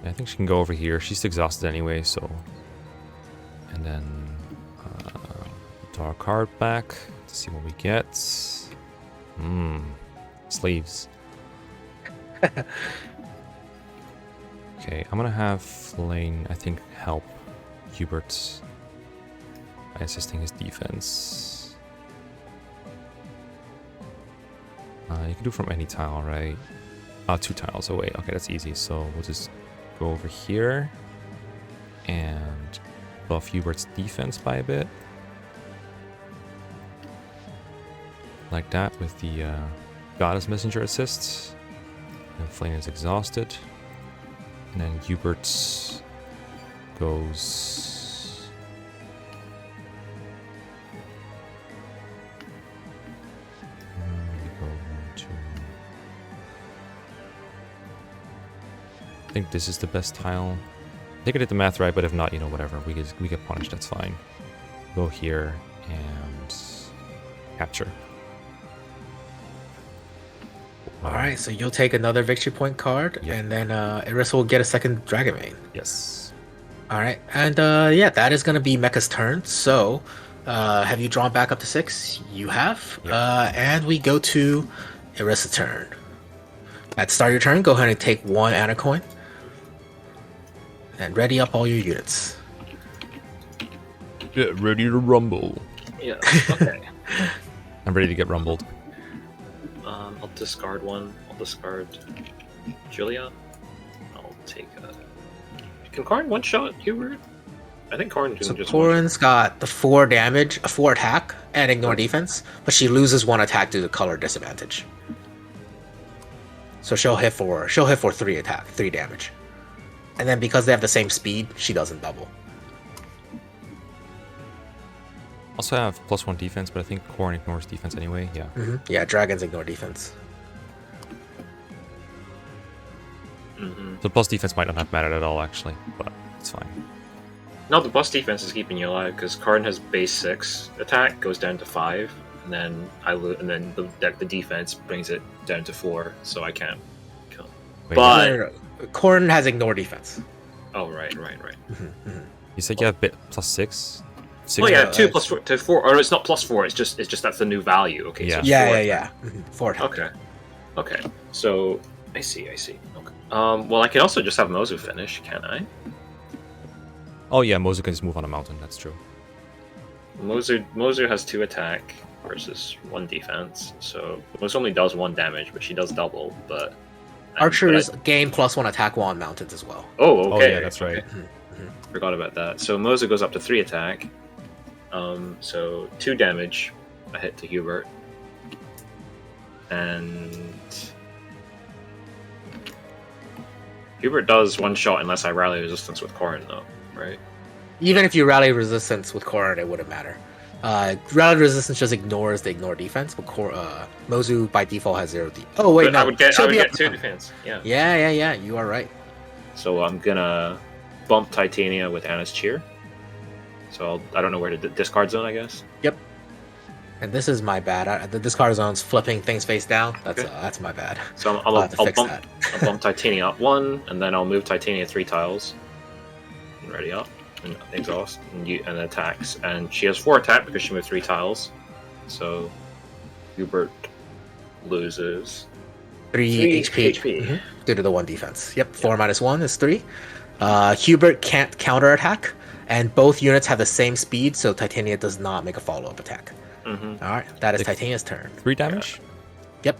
I think she can go over here. She's exhausted anyway, so... And then... draw a card back to see what we get. Sleeves. Okay, I'm gonna have Lane, I think, help Hubert by assisting his defense. You can do from any tile, right? 2 tiles away. Okay, that's easy. So we'll just go over here and buff Hubert's defense by a bit. Like that with the Goddess Messenger assists. And Flame is exhausted. And then Hubert goes... I think this is the best tile. I think I did the math right, but if not, you know, whatever. We get punished, that's fine. Go here and capture. Alright, so you'll take another victory point card, Yep. and then Irissa will get a second Dragon Main. Yes. Alright, and yeah, that is going to be Mecha's turn. So, have you drawn back up to 6? You have. Yep. And we go to Irissa's turn. At the start of your turn, go ahead and take 1 Ana coin. And ready up all your units. Get ready to rumble. Yeah. Okay. I'm ready to get rumbled. I'll discard one. I'll discard Julia. I'll take a. Can Karn one shot Hubert? I think Karn can So just. Corin's got the 4 damage, 4 attack, and ignore defense, but she loses 1 attack due to color disadvantage. So she'll hit for 3 attack, 3 damage. And then because they have the same speed, she doesn't double. Also have +1 defense, but I think Corn ignores defense anyway. Yeah. Yeah, dragons ignore defense. So plus defense might not have mattered at all, actually, but it's fine. No, the plus defense is keeping you alive because Karn has base 6 attack, goes down to 5, and then the defense brings it down to 4, so I can't kill. Wait, But Corn has ignore defense. oh right. you said you have +6? 6 Oh yeah, uh, 2 plus 4 to 4, or it's not +4. It's just that's the new value. Okay. Yeah. So it's Yeah. 4 attack. 4 attack. Okay. So I see. Okay. Well, I can also just have Mozu finish, can't I? Oh yeah, Mozu can just move on a mountain, that's true. Mozu has 2 attack versus 1 defense, so Mozu only does 1 damage, but she does double. But Archers gain +1 attack while on mountains as well. Oh, okay. Oh yeah, that's right. Forgot about that. So Mozu goes up to 3 attack. So 2 damage, a hit to Hubert, and Hubert does 1 shot unless I rally resistance with Corrin, though, right? Even if you rally resistance with Corrin, it wouldn't matter. Rally resistance just ignores the ignore defense, but Mozu by default has 0 defense. Oh wait, But no. I would get She'll be up- 2 defense. Yeah. Yeah. You are right. So I'm gonna bump Titania with Anna's Cheer. So I don't know where to discard zone, I guess. Yep. And this is my bad. The discard zone's flipping things face down. Okay. That's my bad. So I'll have to fix that. I'll bump Titania up 1, and then I'll move Titania 3 tiles. And ready up, and exhaust, and attacks. And she has 4 attack because she moved 3 tiles. So Hubert loses 3 HP. HP. Due to the 1 defense. Yep. 4 minus 1 is 3. Hubert can't counterattack, and both units have the same speed, so Titania does not make a follow-up attack. Mm-hmm. All right, that is Titania's turn. 3 damage? Yep.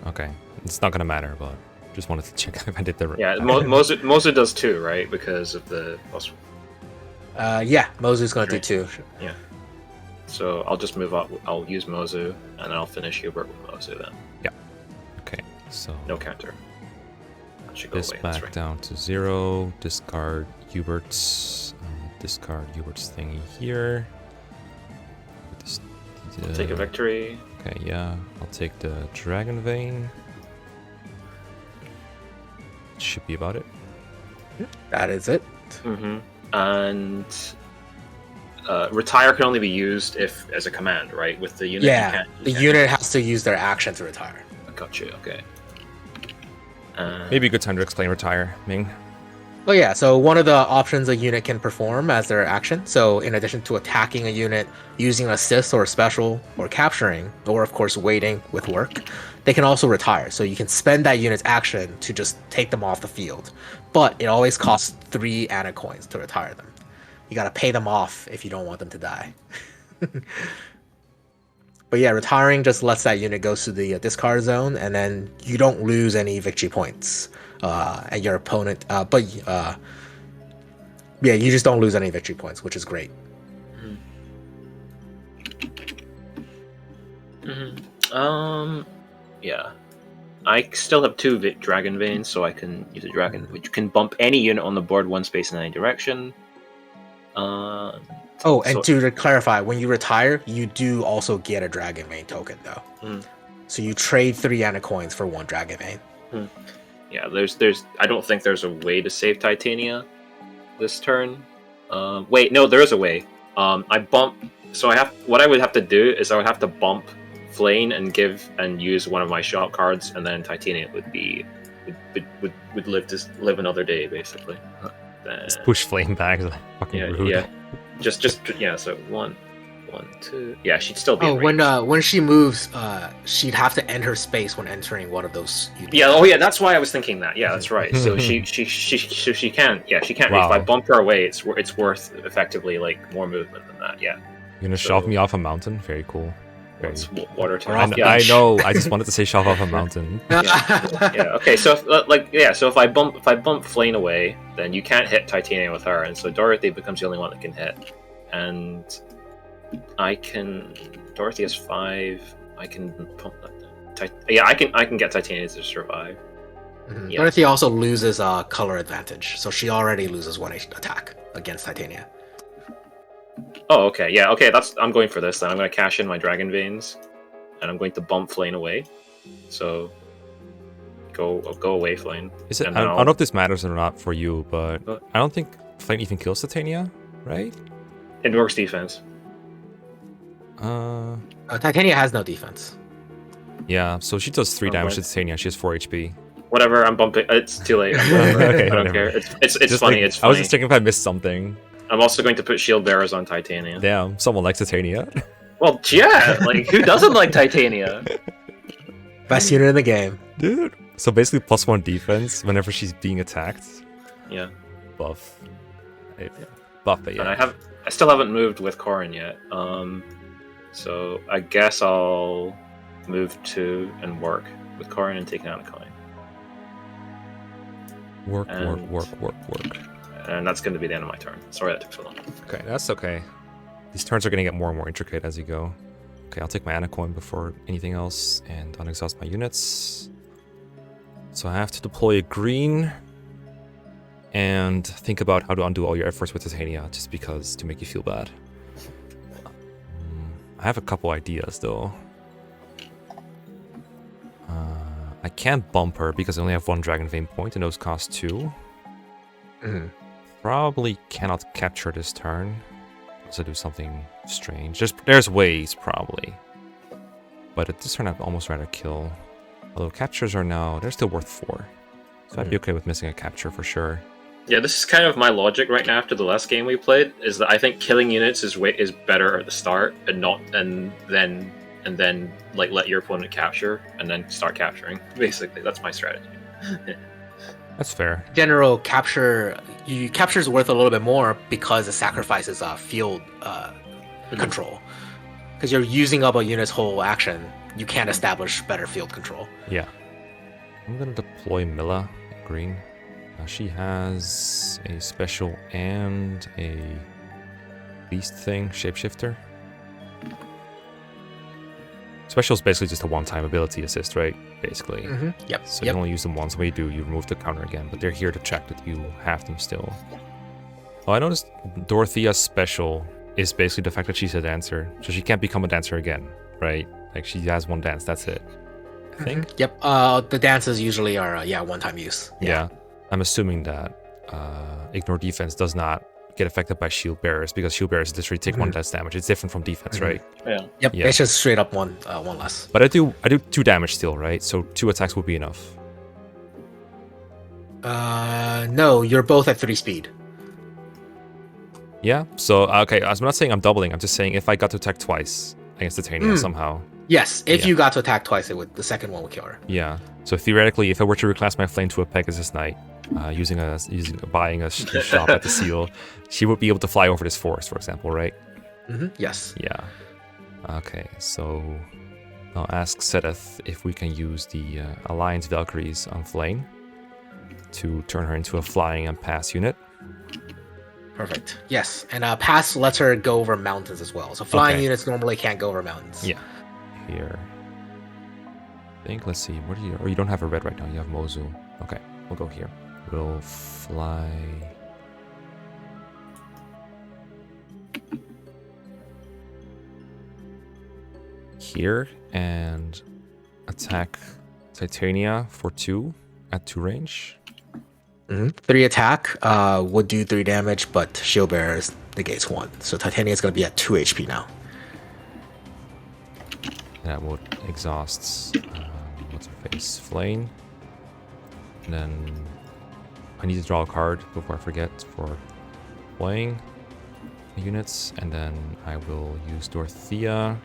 Okay. It's not gonna matter, but... Just wanted to check if I did the right. Yeah, Mozu does 2, right? Because of the plus. Yeah, Mozu's gonna do 2. Yeah. So I'll just move up. I'll use Mozu, and then I'll finish Hubert with Mozu then. Yeah. Okay. So No counter. That should go this away. back That's right. down to 0. Discard Hubert's. Discard Hubert's thingy here. This, I'll take a victory. Okay, yeah. I'll take the Dragon Vein. Should be about it. That is it. Mm-hmm. And retire can only be used if as a command, right? With the unit, Yeah, you can't. the unit has to use their action to retire. Gotcha. Okay. Maybe a good time to explain retire, Ming. Oh yeah, so one of the options a unit can perform as their action, so in addition to attacking a unit, using assist or special, or capturing, or of course waiting with work, they can also retire. So you can spend that unit's action to just take them off the field, but it always costs 3 Ana coins to retire them. You gotta pay them off if you don't want them to die. But yeah, retiring just lets that unit go to the discard zone, and then you don't lose any victory points at your opponent. Yeah, you just don't lose any victory points, which is great. Yeah. I still have 2 Dragon Veins, so I can use a Dragon, which can bump any unit on the board 1 space in any direction. Oh, and to clarify, when you retire, you do also get a Dragon Vein token, though. So you trade 3 Ana coins for 1 Dragon Vein. Yeah, there's. I don't think there's a way to save Titania this turn. Wait, no, there is a way. I bump. So what I would have to do is I would have to bump Flane and use one of my shop cards, and then Titania would live another day basically. Just push Flame back. Like, fucking rude. Yeah. Just yeah. So 1, 2. Yeah, she'd still be. Oh, in range. when she moves, she'd have to end her space when entering one of those. Yeah. Oh, yeah. That's why I was thinking that. Yeah, that's right. So she can't. Yeah, she can't. Wow. If I bump her away, it's worth effectively like more movement than that. Yeah. You're gonna shove me off a mountain? Very cool. Very... It's water Or off time. the I beach. know. I just wanted to say shove off a mountain. Yeah. Okay. So if I bump Flane away, then you can't hit Titania with her, and so Dorothy becomes the only one that can hit. And Dorothy has 5. I can pump that. I can get Titania to survive. Mhm. Yeah. Dorothy also loses color advantage, so she already loses 1 attack against Titania. Oh, okay. Yeah. Okay. I'm going for this. Then I'm going to cash in my Dragon Veins, and I'm going to bump Flane away. So go away, Flane. Is it? And I then don't know if this matters or not for you, but What? I don't think Flame even kills Titania, right? It works defense. Titania has no defense. Yeah. So she does 3 Oh, damage to right. Titania. She has 4 HP. Whatever. I'm bumping. It's too late. Whatever. Okay, I don't whatever. care. It's Just funny. like- It's I funny. was just checking if I missed something. I'm also going to put Shield Bearers on Titania. Damn, someone likes Titania. Well, yeah. Like, who doesn't like Titania? Best unit in the game. Dude. So basically +1 defense whenever she's being attacked. Yeah. Buff. Buff, but And yeah. I still haven't moved with Corin yet. So I guess I'll move to and work with Corin and take out a coin. Work. and- And that's going to be the end of my turn. Sorry that took so long. Okay, that's okay. These turns are going to get more and more intricate as you go. Okay, I'll take my Ana coin before anything else and unexhaust my units. So I have to deploy a green and think about how to undo all your efforts with Titania just because to make you feel bad. I have a couple ideas though. I can't bump her because I only have 1 Dragon Vein point and those cost 2. Mhm. Probably cannot capture this turn. Unless I do something strange. There's ways, probably. But at this turn, I'd almost rather kill. Although captures are now... They're still worth 4. So I'd be okay with missing a capture for sure. Yeah, this is kind of my logic right now after the last game we played, is that I think killing units is better at the start and then like let your opponent capture and then start capturing. Basically, that's my strategy. That's fair. General capture is worth a little bit more because it sacrifices field control. Because you're using up a unit's whole action, you can't establish better field control. Yeah. I'm gonna deploy Milla, green. She has a special and a beast thing, shapeshifter. Special is basically just a one-time ability assist, right? Basically. Yep. So you can only use them once. When you do, you remove the counter again. But they're here to check that you have them still. Oh, I noticed Dorothea's special is basically the fact that she's a dancer. So she can't become a dancer again, right? Like, she has one dance, that's it. I think? Yep. The dances usually are, one-time use. Yeah. I'm assuming that Ignore Defense does not get affected by Shield Bearers, because Shield Bearers literally take one less damage. It's different from defense, right? Yeah. Yep. Yeah. It's just straight up one less. But I do 2 damage still, right? So 2 attacks would be enough. No, you're both at 3 speed. Yeah. So okay, I'm not saying I'm doubling. I'm just saying if I got to attack twice against Titania somehow. Yes, if Yeah. you got to attack twice, the second one would kill her. Yeah. So theoretically, if I were to reclass my flame to a Pegasus Knight, buying a shop at the seal, she would be able to fly over this forest, for example, right? Yes. Yeah. Okay. So I'll ask Sedith if we can use the Alliance Valkyries on Flame to turn her into a flying and pass unit. Perfect. Yes, and pass lets her go over mountains as well. So flying Okay. units normally can't go over mountains. Yeah. Here. I think, let's see, what do you... Or you don't have a red right now, you have Mosul. Okay, we'll go here. We'll fly... here, and attack Titania for 2 at 2 range. 3 attack would do 3 damage, but Shield Bearers negates 1. So Titania is going to be at 2 HP now. That would exhaust what's her face? Flame. And then I need to draw a card before I forget for playing units, and then I will use Dorothea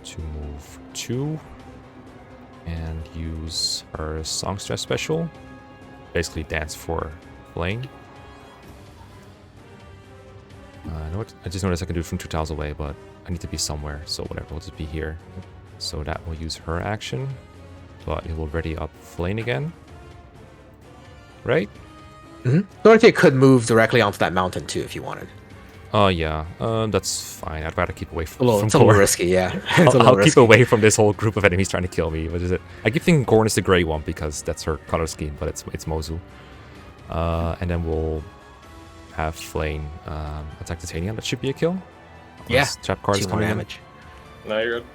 to move 2 and use her Songstress special. Basically dance for Flame. I know what, I just noticed I can do it from 2 tiles away, but I need to be somewhere, so whatever, we'll just be here. So that will use her action, but it will ready up Flame again. Right? Dorothea could move directly onto that mountain too if you wanted. Oh yeah, that's fine. I'd rather keep away It's from a little Gorn. risky, yeah. I'll keep away from this whole group of enemies trying to kill me. What is it? I keep thinking Gorn is the gray one because that's her color scheme, but it's Mosul. And then we'll have Flame attack Titania. That should be a kill. Yeah. Unless Trap card is 2 more coming in. damage. No, you're good.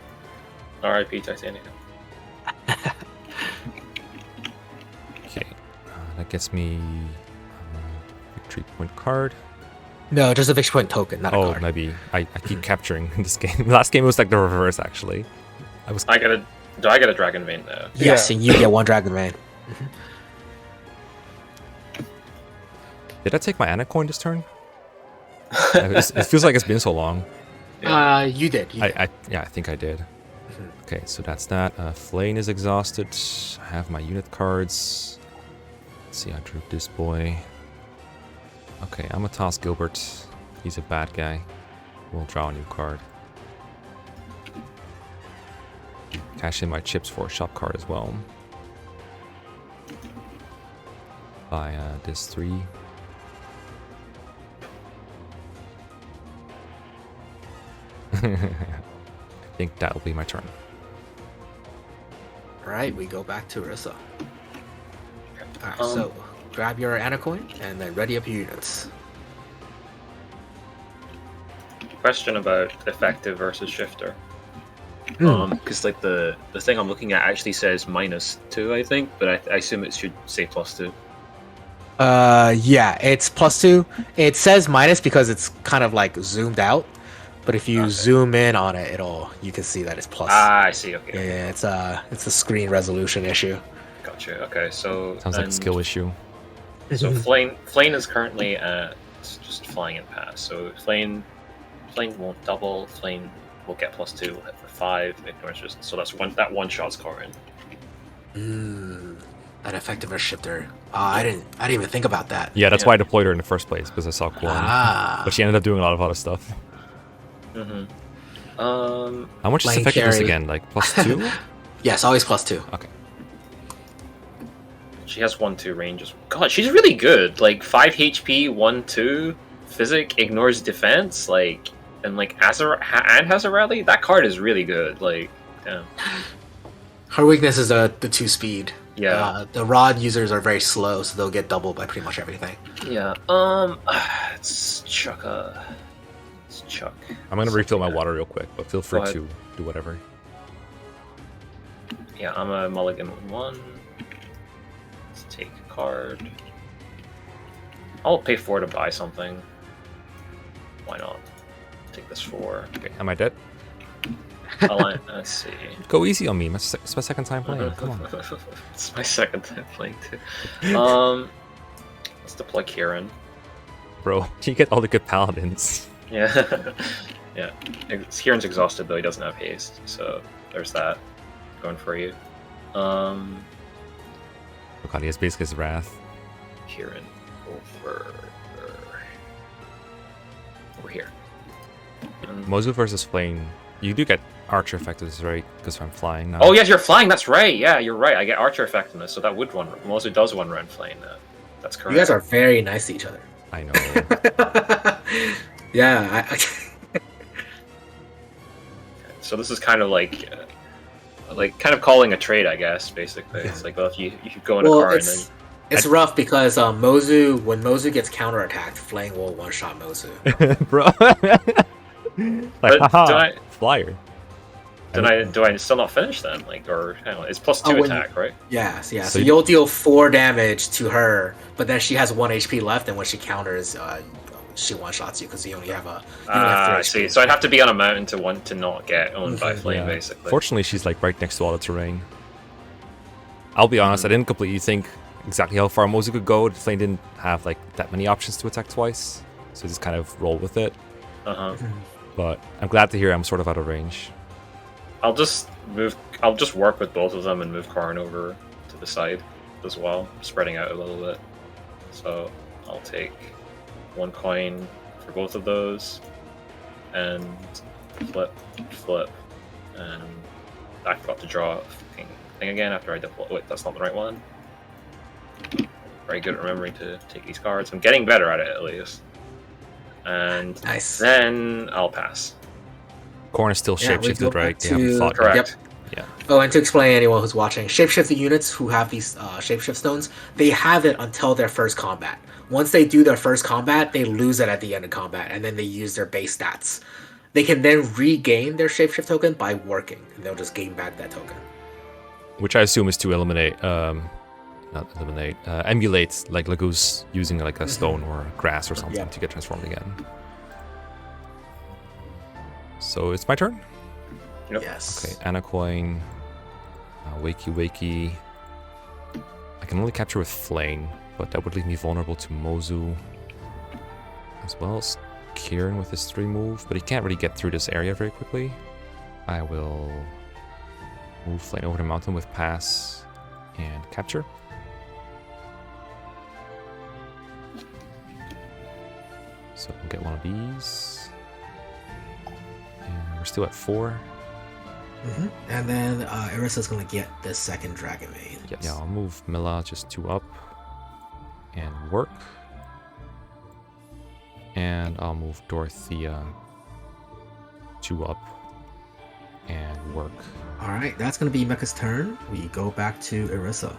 R.I.P. Titania. Okay, that gets me victory point card. No, just a victory point token, not a Oh, card. maybe I keep capturing this game. Last game was like the reverse actually. Do I get a Dragon Vein though? Yes, and you get 1 Dragon Man. Did I take my Ana coin this turn? It feels like it's been so long. You did. I think I did. Okay, so that's that. Flame is exhausted. I have my unit cards. Let's see, I drew this boy. Okay, I'm gonna toss Gilbert. He's a bad guy. We'll draw a new card. Cash in my chips for a shop card as well. Buy this 3. I think that'll be my turn. Alright, we go back to Orisa. Alright, so grab your Ana coin and then ready up your units. Question about effective versus shifter. Because like the thing I'm looking at actually says -2, I think, but I assume it should say +2. Yeah, it's +2. It says minus because it's kind of like zoomed out, but if you zoom in on it, you can see that it's plus. Ah, I see. Okay. Yeah, it's a screen resolution issue. Gotcha. Okay, so Sounds like a skill issue. So Flame is currently at just flying and pass. So Flame won't double. Flame will get +2. We'll hit for 5. Ignorance just so that's one shot scoring. That effective versus shifter. I didn't even think about that. Yeah, that's why I deployed her in the first place, because I saw Quorum. But she ended up doing a lot of other stuff. Mm-hmm. How much is Lane effectiveness carry. again? Like +2? Yes, always +2. Okay. She has 1-2 ranges. God, she's really good. Like 5 HP, 1-2, physic, ignores defense, like and like and has a rally. That card is really good. Like, damn. Her weakness is the 2 speed. Yeah. The rod users are very slow, so they'll get doubled by pretty much everything. Yeah. Let's chuck. I'm gonna refill my water real quick, but feel free Go ahead. to do whatever. Yeah, I'm a mulligan with 1. Let's take a card. I'll pay 4 to buy something. Why not? Take this 4. Okay, am I dead? Let's see. Go easy on me. It's my second time playing. Come on. It's my second time playing too. Let's deploy Kieran. Bro, you get all the good paladins. Yeah. Yeah. Kieran's exhausted though, he doesn't have haste, so there's that. Going for you. Oh god, he has basically his wrath. Kieran over here. Mozu versus Flame. You do get archer effectiveness, right? Because I'm flying now. Oh yes, you're flying. That's right. Yeah, you're right. I get archer effectiveness, so that would one. Mozu does one round flying now. That's correct. You guys are very nice to each other. I know. Yeah. So this is kind of like kind of calling a trade, I guess. Basically, Yeah. it's like, well, if you go in a car and then. It's rough because when Mozu gets counterattacked, Flame will one-shot Mozu. Bro. But haha, flyer. Do I still not finish then? Like, or hang on, it's +2 attack, right? Yes, yeah. So So you'll deal 4 damage to her, but then she has 1 HP left, and when she counters, she one-shots you because you only have I 3 see. HP. So I'd have to be on a mountain to not get owned by Flame, Yeah. basically. Fortunately, she's like right next to all the terrain. I'll be honest, I didn't completely think exactly how far Mozu could go. Flame didn't have like that many options to attack twice, so just kind of roll with it. But I'm glad to hear I'm sort of out of range. I'll just work with both of them and move Karn over to the side as well, spreading out a little bit. So I'll take 1 coin for both of those, and flip, and I forgot to draw a fucking thing again after I deploy. Wait, that's not the right one. Very good at remembering to take these cards. I'm getting better at it at least. And Nice. then I'll pass. Korn is still Yeah, we go shapeshifted, back right? They haven't to- fought Correct. yet. Yeah. Oh, and to explain anyone who's watching, shapeshifted units who have these shapeshift stones, they have it until their first combat. Once they do their first combat, they lose it at the end of combat, and then they use their base stats. They can then regain their shapeshift token by working, and they'll just gain back that token. Which I assume is to emulate like Lagoose using like a stone or grass or something Yeah. to get transformed again. So it's my turn? Yep. Yes. Okay, Anacoin, Wakey. I can only capture with Flame, but that would leave me vulnerable to Mozu. As well as Kieran with his 3 move, but he can't really get through this area very quickly. I will move Flame over the mountain with Pass and Capture. So we'll get one of these. And we're still at 4. And then Irissa's gonna get the second Dragon Maid. Yes. Yeah, I'll move Mila just 2 up and work. And I'll move Dorothea 2 up and work. Alright, that's gonna be Mecha's turn. We go back to Irissa.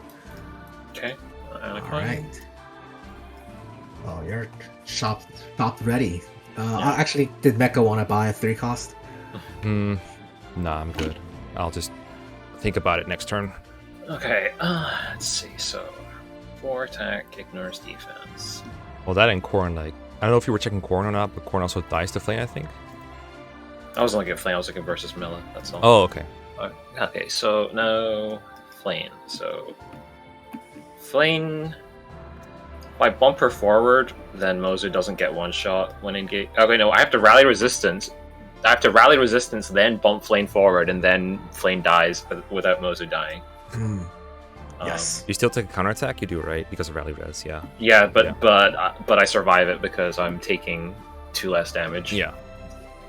Okay. Alright. Oh, you're shopped ready. Actually, did Mecha want to buy a 3 cost? Nah, I'm good. I'll just think about it next turn. Okay, let's see. So, 4 attack, ignores defense. Well, that and Korn, like, I don't know if you were checking Korn or not, but Korn also dies to Flame, I think. I was looking at Flame, I was looking versus Milla, that's all. Oh, okay. Okay, so now Flame. So, Flame, if I bump her forward, then Mozu doesn't get one shot when engaged. Okay, no, I have to rally resistance. Then bump Flame forward, and then Flame dies without Mozu dying. Yes. You still take a counterattack? You do, right? Because of rally res, yeah. Yeah, but I survive it because I'm taking 2 less damage. Yeah.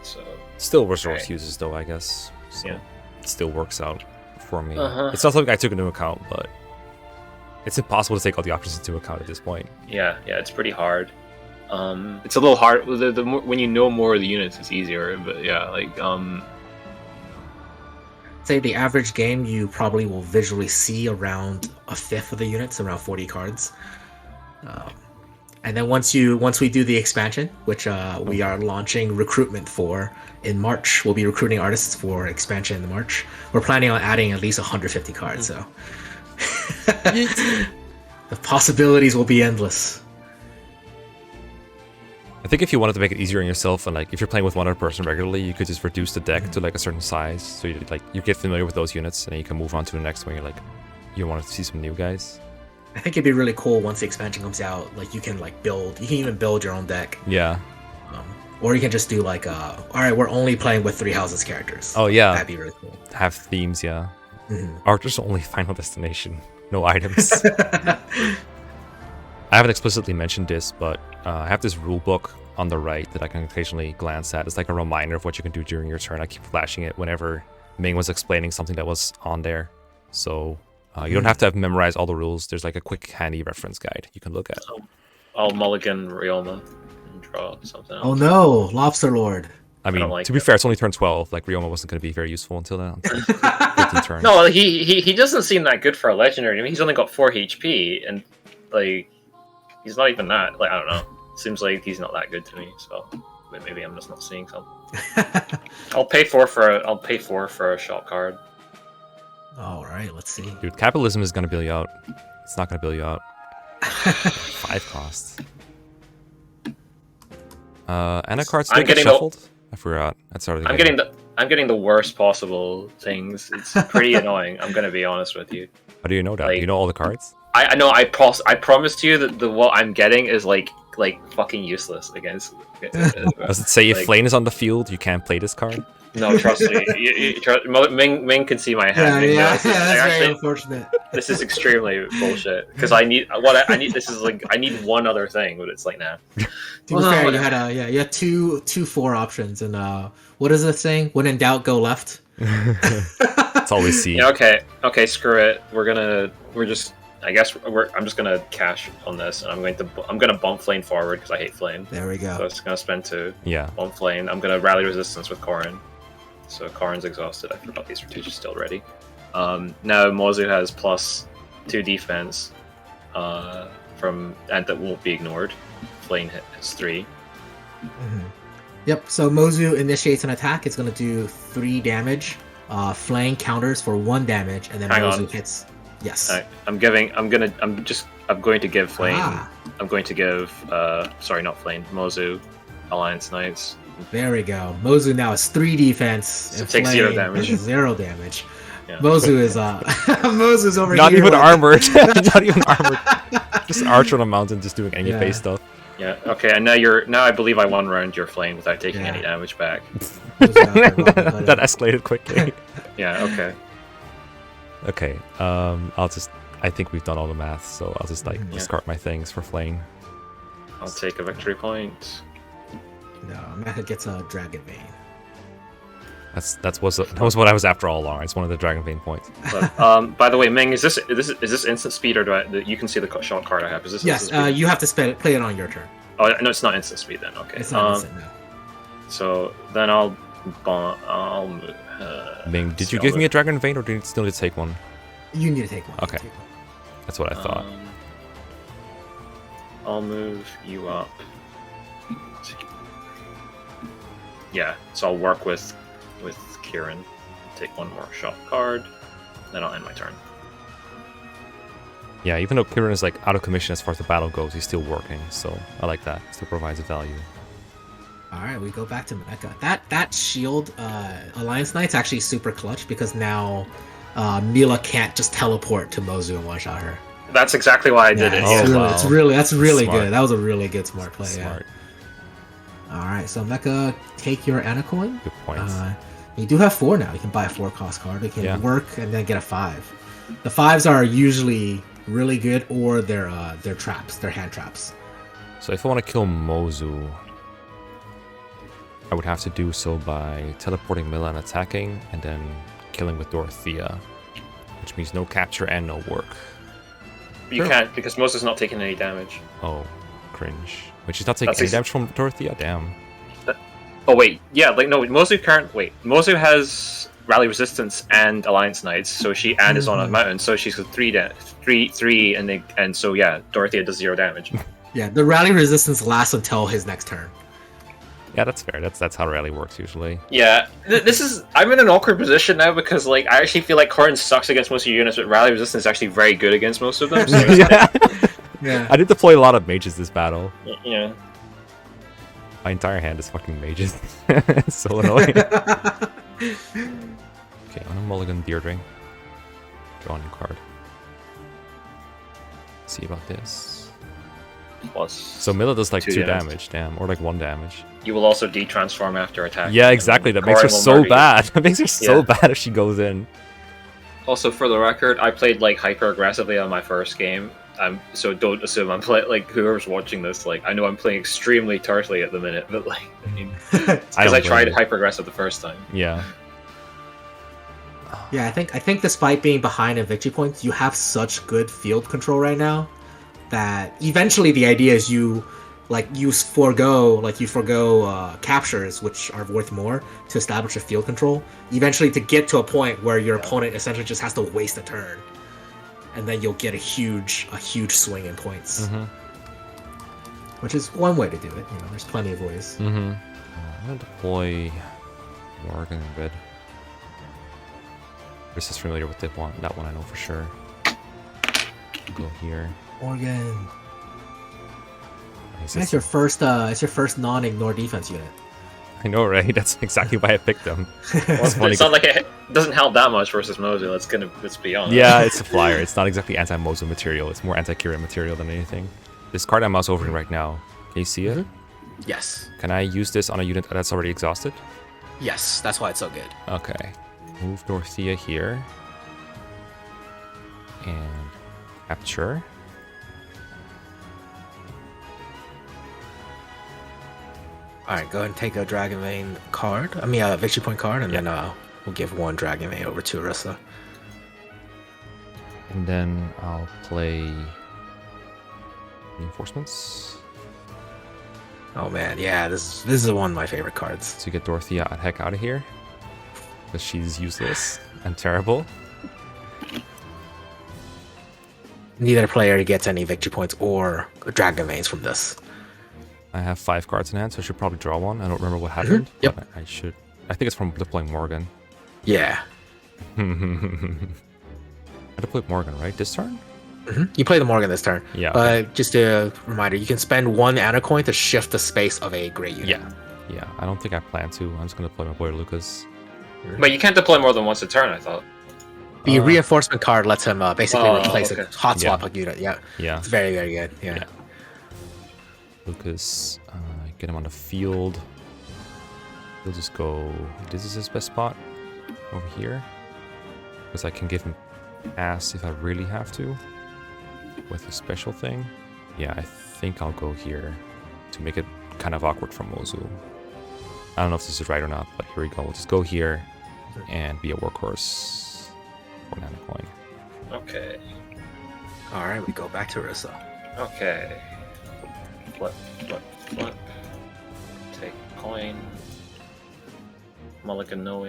So Still resource Right. uses, though, I guess. So Yeah. it still works out for me. Uh-huh. It's not something I took into account, but It's impossible to take all the options into account at this point. Yeah, it's pretty hard. It's a little hard. The more, when you know more of the units, it's easier. But yeah, like Say the average game, you probably will visually see around a fifth of the units, around 40 cards. And then once we do the expansion, which we are launching recruitment for in March, we'll be recruiting artists for expansion in March. We're planning on adding at least 150 cards, so the possibilities will be endless. I think if you wanted to make it easier on yourself, and like if you're playing with one other person regularly, you could just reduce the deck to like a certain size, so you get familiar with those units, and then you can move on to the next one. You're like, you want to see some new guys. I think it'd be really cool once the expansion comes out. Like you can even build your own deck. Yeah. Or you can just do like, all right, we're only playing with 3 houses characters. Oh yeah. That'd be really cool. Have themes, yeah. Mm-hmm. Archer's only Final Destination, no items. I haven't explicitly mentioned this, but I have this rule book on the right that I can occasionally glance at. It's like a reminder of what you can do during your turn. I keep flashing it whenever Ming was explaining something that was on there. So you don't have to have memorized all the rules. There's like a quick, handy reference guide you can look at. I'll mulligan Ryoma and draw something else. Oh no, Lobster Lord. I mean, like to be fair, it's only turn 12. Like, Ryoma wasn't going to be very useful until then. Until 15 turns. No, he doesn't seem that good for a legendary. I mean, he's only got 4 HP, and like he's not even that. Like, I don't know. Seems like he's not that good to me. So maybe I'm just not seeing something. I'll pay 4 for a shot card. All right, let's see. Dude, capitalism is going to bail you out. It's not going to bail you out. 5 costs. And a card's still get shuffled. I forgot. That's already. I'm getting the worst possible things. It's pretty annoying. I'm gonna be honest with you. How do you know that? Like, Do you know all the cards? I know. I promised you that what I'm getting is like fucking useless against. Does it say if Flane is on the field, you can't play this card? No, trust me. Ming can see my hand. Yeah, that's very unfortunate. This is extremely bullshit. Because I need This is like I need one other thing, but it's like nah. To be fair, you had two 4 options, and what is this saying? When in doubt, go left. It's always C. Yeah, okay, screw it. I'm just gonna cash on this, and I'm gonna bump Flame forward because I hate Flame. There we go. So it's gonna spend 2. Yeah. Bump Flame. I'm gonna rally resistance with Corrin. So Corrin's exhausted. I forgot these strategies still ready. Now Mozu has +2 defense and that won't be ignored. Flame hits 3. Mm-hmm. Yep. So Mozu initiates an attack. It's gonna do 3 damage. Flame counters for 1 damage, and then Mozu hits. Yes. I'm going to give Flame. I'm going to give sorry, not Flame. Mozu, Alliance Knights. There we go. Mozu now has 3 defense. So it takes 0 damage. 0 damage. Yeah. Mozu is Mozu's over Not here. even armored. Not even armored. Just Archer on a mountain, just doing any face stuff. Yeah. Okay. And now I believe I 1-round your Flame without taking any damage back. That escalated quickly. Yeah. Okay. Okay. I think we've done all the math, so I'll just discard my things for Flame. I'll take a victory point. No, Mecca gets a Dragon Vein. That was what I was after all along. It's one of the Dragon Vein points. But, by the way, Ming, is this instant speed, or you can see the shot card I have? Is this? Yes. You have to play it on your turn. Oh no, it's not instant speed then. Okay. It's not instant. No. So then I'll move. Ming, did you give me a Dragon Vein, or do you still need to take one? You need to take one. Okay. That's what I thought. I'll move you up. Yeah, so I'll work with Kieran, take 1 more shot card, then I'll end my turn. Yeah, even though Kieran is like out of commission as far as the battle goes, he's still working, so I like that. Still provides a value. Alright, we go back to Mecca. That shield Alliance Knight's actually super clutch because now Mila can't just teleport to Mozu and one-shot her. That's exactly why I did it. That's really smart. Good. That was a really good smart play. Smart. Yeah. Alright, so Mecca, take your Ana coin. Good points. You do have 4 now. You can buy a 4-cost card. You can work and then get a 5. The 5s are usually really good, or they're traps. They're hand traps. So if I want to kill Mozu, I would have to do so by teleporting Mila and attacking, and then killing with Dorothea, which means no capture and no work. You can't because Mozu's not taking any damage. Oh, cringe. Wait, she's not taking That's any damage from Dorothea? Damn. Oh wait, yeah, like no, Mozu can't. Wait, Mozu has rally resistance and alliance knights, so she and is on a mountain, so she's got 3, and so yeah, Dorothea does 0 damage. Yeah, the rally resistance lasts until his next turn. Yeah, that's fair. That's how rally works usually. Yeah, this is. I'm in an awkward position now because like I actually feel like Corrin sucks against most of your units, but rally resistance is actually very good against most of them. So Yeah. Yeah. I did deploy a lot of mages this battle. yeah. My entire hand is fucking mages. It's so annoying. Okay, I'm gonna mulligan Beard Ring. Draw a new card. See about this. Plus. So Mila does like 2 damage. damage, damn, or like 1 damage. You will also de-transform after attack. Yeah, exactly. That makes her so bad. That makes her so bad if she goes in. Also, for the record, I played like hyper aggressively on my first game. So don't assume I'm playing like whoever's watching this. Like I know I'm playing extremely turtly at the minute, but like I mean, because I tried hyper aggressive the first time. Yeah. Yeah, I think despite being behind in victory points, you have such good field control right now that eventually the idea is you forego captures, which are worth more, to establish a field control. Eventually, to get to a point where your opponent essentially just has to waste a turn, and then you'll get a huge swing in points. Which is one way to do it. You know, there's plenty of ways. I'm gonna deploy Morgan in red. Chris is familiar with that one. That one I know for sure. Go here. Morgan. It's your first non-ignore defense unit. I know, right? That's exactly why I picked them. It's not like it doesn't help that much versus Mozu. Let's be honest. Yeah, it's a flyer. It's not exactly anti-Mozu material. It's more anti-Kirin material than anything. This card I'm mouse overing right now. Can you see it? Yes. Can I use this on a unit that's already exhausted? Yes, that's why it's so good. Okay. Move Dorothea here. And capture. Alright, go ahead and take a Dragon Vein card. I mean, a victory point card, and then we'll give 1 Dragon Vein over to Orisa. And then I'll play Reinforcements. Oh man, yeah, this is one of my favorite cards. To get Dorothea the heck out of here. Because she's useless and terrible. Neither player gets any victory points or Dragon Veins from this. I have 5 cards in hand, so I should probably draw one. I don't remember what happened. Yep. But I should. I think it's from deploying Morgan. Yeah. I deployed Morgan, right? This turn? You play the Morgan this turn. Yeah. But just a reminder, you can spend 1 Ana coin to shift the space of a great unit. Yeah. I don't think I plan to. I'm just gonna deploy my boy Lucas. But you can't deploy more than once a turn, I thought. The reinforcement card lets him basically replace a hot swap Yeah. a unit. Yeah. Yeah. It's very, very good. Yeah. Lucas, get him on the field. We'll just go. This is his best spot over here, because I can give him pass if I really have to with a special thing. Yeah, I think I'll go here to make it kind of awkward for Mozu. I don't know if this is right or not, but here we go. We'll just go here and be a workhorse for Nana Coin. Okay. All right, we go back to Orisa. Okay. Flip. Take coin. Mulligan Noe.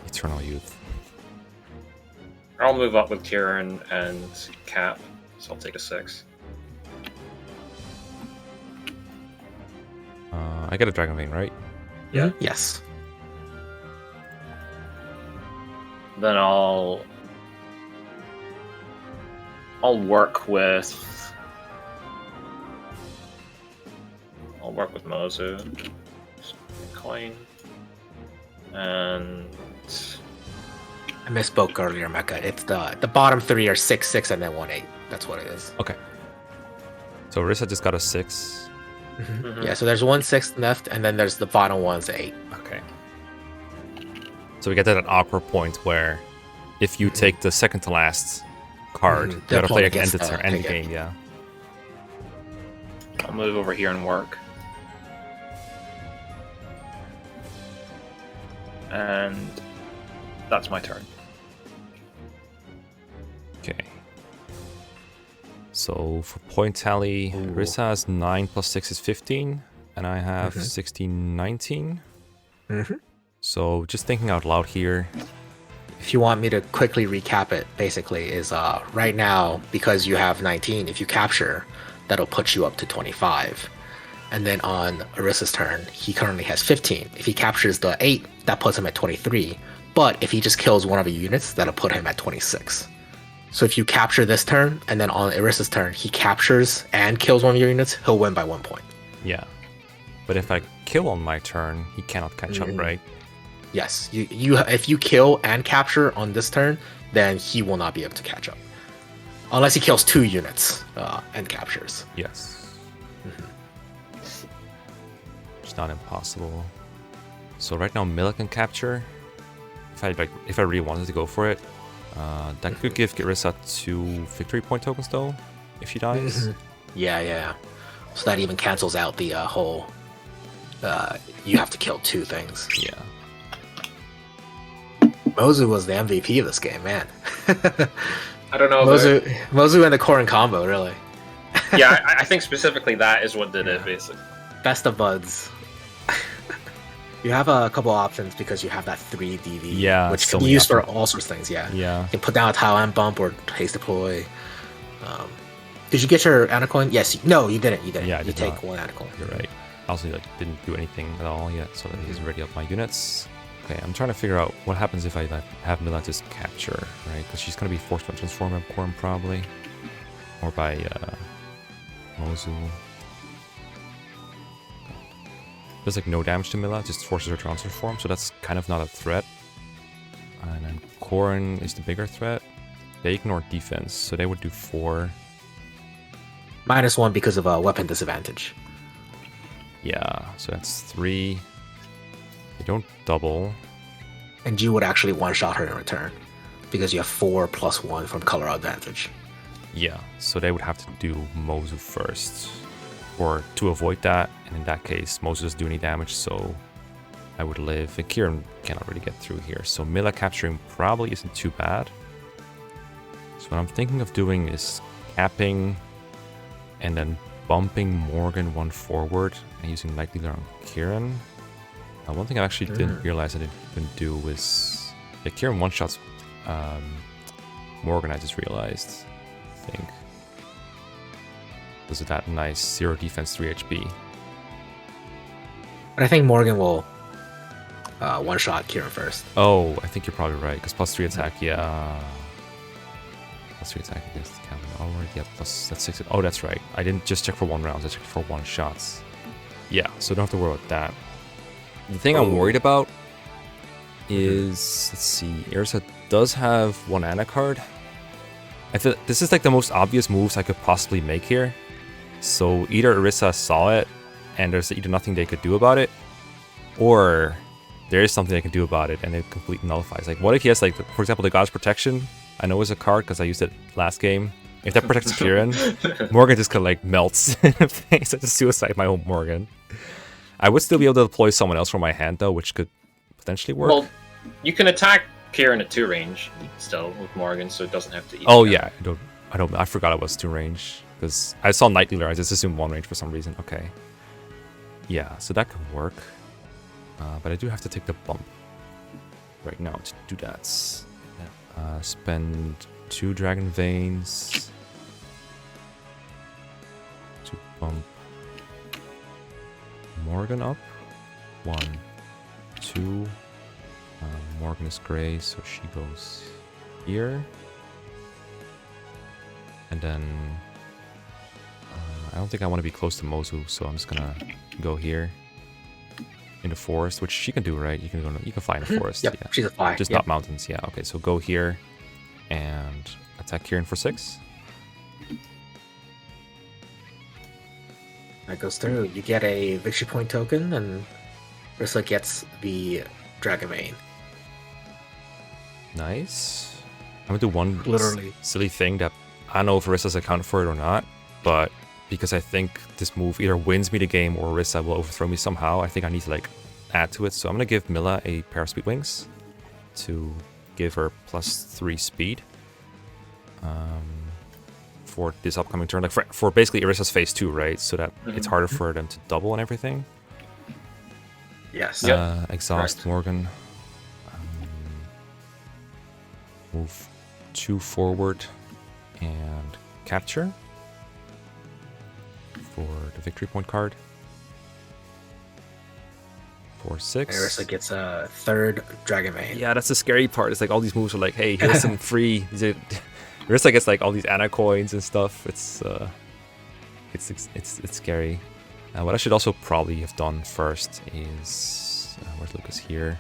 Eternal Youth. I'll move up with Kieran and Cap, so I'll take a 6. I get a Dragon Vein, right? Yeah. Yes. Then I'll work with Mozu. Coin. And I misspoke earlier, Mecca. It's the bottom 3 are 6, 6, and then 1, 8. That's what it is. Okay. So Rissa just got a 6. Yeah, so there's 1 6 left, and then there's the bottom one's 8. Okay. So we get to that awkward point where if you take the second to last card, you gotta play against its end game, yeah. I'll move over here and work. And that's my turn. So for point tally, Rissa has 9 plus 6 is 15, and I have 16, 19. So just thinking out loud here. If you want me to quickly recap it, basically is right now, because you have 19, if you capture, that'll put you up to 25. And then on Arissa's turn, he currently has 15. If he captures the 8, that puts him at 23. But if he just kills one of your units, that'll put him at 26. So if you capture this turn, and then on Arissa's turn, he captures and kills one of your units, he'll win by 1 point. Yeah. But if I kill on my turn, he cannot catch up, right? Yes. If you kill and capture on this turn, then he will not be able to catch up. Unless he kills 2 units and captures. Yes. It's not impossible. So right now Mila can capture. If I really wanted to go for it, that could give Rissa 2 victory point tokens though, if she dies. Yeah. So that even cancels out the whole. You have to kill 2 things. Yeah. Mozu was the MVP of this game, man. I don't know. Mozu and the Korin combo, really. Yeah, I think specifically that is what did it, basically. Best of buds. You have a couple options because you have that 3 DV, which can be used for all sorts of things. Yeah. You can put down a tile and bump or haste deploy. Did you get your Anacoin? Yes. No, you didn't. Yeah, you take 1 Anacoin. You're right. I also didn't do anything at all yet, so that he's already up my units. Okay, I'm trying to figure out what happens if I have Mila just capture, right? Because she's going to be forced to transform by Korin probably. Or by Mozu. Does like no damage to Mila, just forces her to transform, so that's kind of not a threat. And then Korin is the bigger threat. They ignore defense, so they would do 4. -1 because of a weapon disadvantage. Yeah, so that's 3. They don't double. And you would actually one-shot her in return, because you have 4 + 1 from color advantage. Yeah, so they would have to do Mozu first. Or to avoid that, and in that case, Mozu doesn't do any damage, so I would live. And Kieran cannot really get through here, so Mila capturing probably isn't too bad. So what I'm thinking of doing is capping and then bumping Morgan 1 forward and using Light Dealer on Kieran. One thing I actually didn't realize I didn't do was Kieran one-shots Morgan, I just realized, I think. Because of that nice 0 defense, 3 HP. But I think Morgan will one-shot Kieran first. Oh, I think you're probably right, because +3 attack, yeah. +3 attack against the Captain. Alright, yeah, that's 6. Oh, that's right. I didn't just check for 1 round, I checked for 1 shots. Yeah, so don't have to worry about that. The thing I'm worried about is, let's see, Ursa does have 1 Ana card. I feel this is like the most obvious moves I could possibly make here. So either Orisa saw it and there's either nothing they could do about it, or there is something they can do about it and it completely nullifies. Like, what if he has, like, for example, the God's Protection? I know it's a card because I used it last game. If that protects Kieran, Morgan just kind of like melts in the face. I just suicide my own Morgan. I would still be able to deploy someone else from my hand though, which could potentially work. Well, you can attack Kieran at 2 range still with Morgan, so it doesn't have to. Oh yeah, I forgot it was 2 range because I saw Night Dealer. I just assumed 1 range for some reason. Okay. Yeah, so that could work, but I do have to take the bump right now to do that. Spend 2 Dragon Veins to bump Morgan up. 1, 2. Morgan is gray, so she goes here. And then I don't think I want to be close to Mozu, so I'm just gonna go here in the forest, which she can do, right? You can fly in the forest. Yep, yeah. she's a fly. Just not mountains. Yeah. Okay, so go here and attack Kieran for 6. That goes through. You get a victory point token, and Ursula gets the Dragon Vein. Nice. I'm gonna do one Literally silly thing that I don't know if Orissa's accounted for it or not, but because I think this move either wins me the game or Orisa will overthrow me somehow, I think I need to like add to it. So I'm gonna give Mila a pair of speed wings to give her +3 speed. for this upcoming turn, like for basically Irissa's phase 2, right? So that it's harder for them to double and everything. Yes. Exhaust Correct. Morgan. Move 2 forward and capture for the victory point card. 4/6. Irissa gets a third Dragon Vein. Yeah, that's the scary part. It's like all these moves are like, hey, here's some free. Irissa gets like all these Ana coins and stuff. It's scary. What I should also probably have done first is where's Lucas here?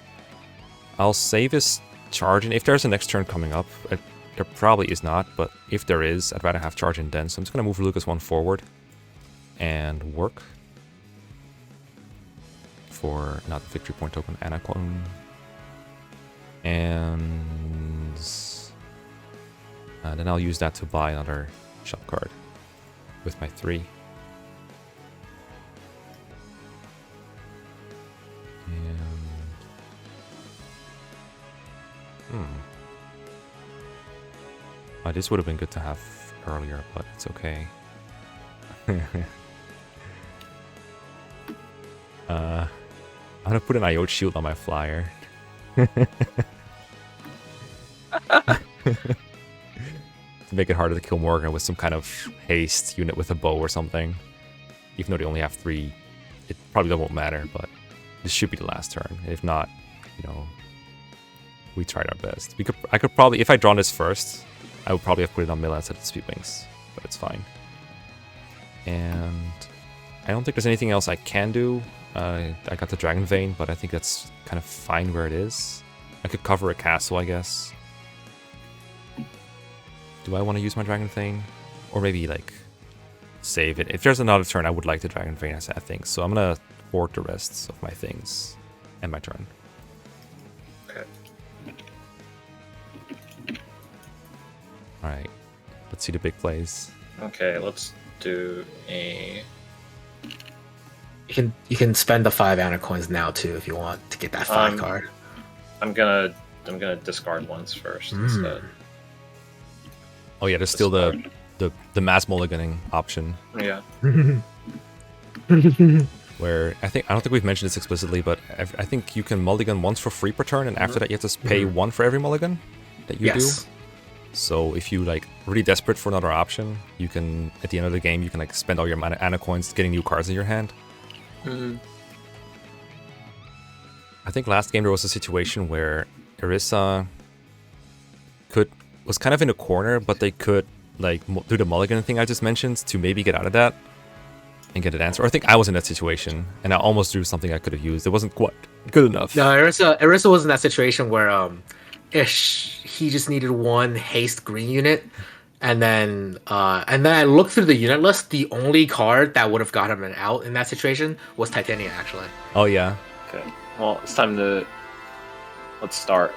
I'll save his charge, and if there's a next turn coming up, there probably is not. But if there is, I'd rather have charge in then. So I'm just gonna move Lucas 1 forward and work for not the victory point token, Ana coin, and then I'll use that to buy another shop card with my 3. This would have been good to have earlier, but it's okay. I'm gonna put an IO shield on my flyer. To make it harder to kill Morgan with some kind of haste unit with a bow or something. Even though they only have 3, it probably won't matter, but this should be the last turn. If not, you know, we tried our best. I could probably, if I'd drawn this first, I would probably have put it on Mila instead of Speed Wings, but it's fine. And I don't think there's anything else I can do. I got the Dragon Vein, but I think that's kind of fine where it is. I could cover a castle, I guess. Do I want to use my Dragon Vein? Or maybe, like, save it. If there's another turn, I would like the Dragon Vein, I think. So I'm going to hoard the rest of my things and my turn. Okay. Alright, let's see the big plays. Okay, let's do a... You can spend the 5 Ana coins now too if you want to get that 5 card. I'm gonna discard once first instead. Oh yeah, there's still the mass mulliganing option. Yeah. Where I don't think we've mentioned this explicitly, but I think you can mulligan once for free per turn, and after that you have to pay 1 for every mulligan that you do. So if you like really desperate for another option, you can at the end of the game you can like spend all your Ana coins getting new cards in your hand. I think last game there was a situation where Irissa was kind of in a corner, but they could like do the mulligan thing I just mentioned to maybe get out of that and get an answer. Or I think I was in that situation and I almost drew something I could have used. It wasn't quite good enough. No, Irissa was in that situation where he just needed 1 haste green unit, and then I looked through the unit list. The only card that would have got him an out in that situation was Titania, actually. Oh yeah. Okay. Well, it's time to... Let's start.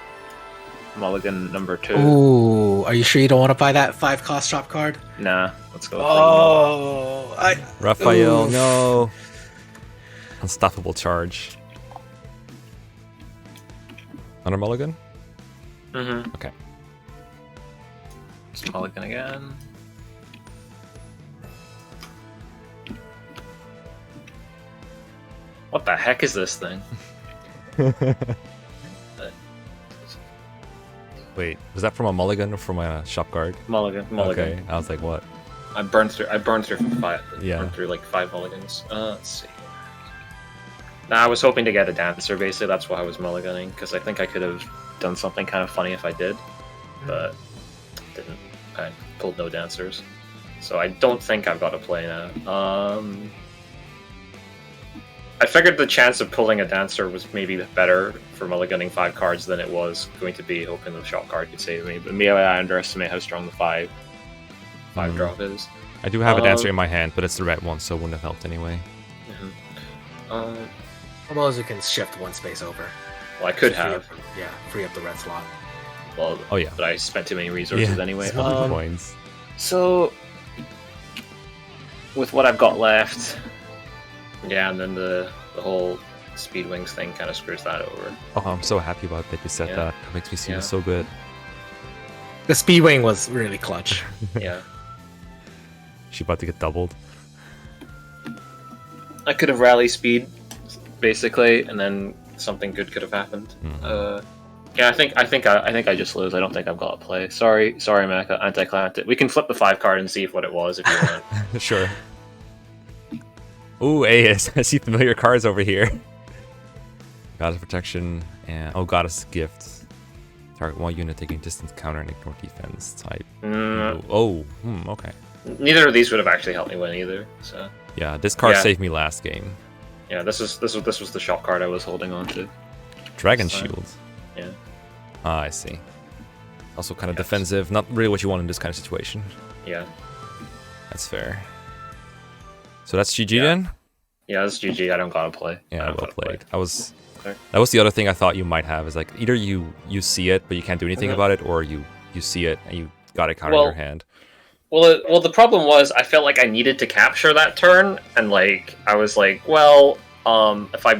Mulligan number 2. Ooh, are you sure you don't want to buy that 5 cost shop card? Nah, let's go. Raphael, no. Unstoppable charge. Another mulligan? Okay. Just mulligan again. What the heck is this thing? Wait, was that from a mulligan or from a shop guard? Mulligan. Okay, I was like, what? I burned through 5. Yeah. Burned through like 5 mulligans. Let's see. Nah, I was hoping to get a dancer. Basically, that's why I was mulliganing, because I think I could have done something kind of funny if I did, but didn't. I pulled no dancers, so I don't think I've got a play now. I figured the chance of pulling a dancer was maybe better for mulliganing 5 cards than it was going to be hoping the shot card could save me. But maybe I underestimate how strong the 5 drop is. I do have a dancer in my hand, but it's the red one, so it wouldn't have helped anyway. Suppose you can shift 1 space over. Well, I could have. Free up the red slot. Well, oh yeah, but I spent too many resources anyway. Coins. So, with what I've got left, yeah, and then the whole Speed Wings thing kind of screws that over. Oh, I'm so happy about that you said that. That makes me feel so good. The Speed Wing was really clutch. Yeah. She about to get doubled. I could have rally speed, basically, and then something good could have happened. Yeah, I think I just lose. I don't think I've got a play. Sorry, Mecca. Anticlimactic. We can flip the 5 card and see what it was if you want. Sure. Ooh, Aes. I see familiar cards over here. Goddess Protection and Goddess Gift. Target 1 unit taking distance counter and ignore defense type. Okay. Neither of these would have actually helped me win either. So yeah, this card saved me last game. Yeah, this was the shot card I was holding on to. Dragon Shield. Yeah. Ah, I see. Also kind of defensive. Not really what you want in this kind of situation. Yeah. That's fair. So that's GG then? Yeah, that's GG. I don't gotta play. Yeah, well played. That was the other thing I thought you might have, is like either you see it but you can't do anything about it, or you see it and you got it counter in your hand. Well, the problem was I felt like I needed to capture that turn, and like I was like, well, if I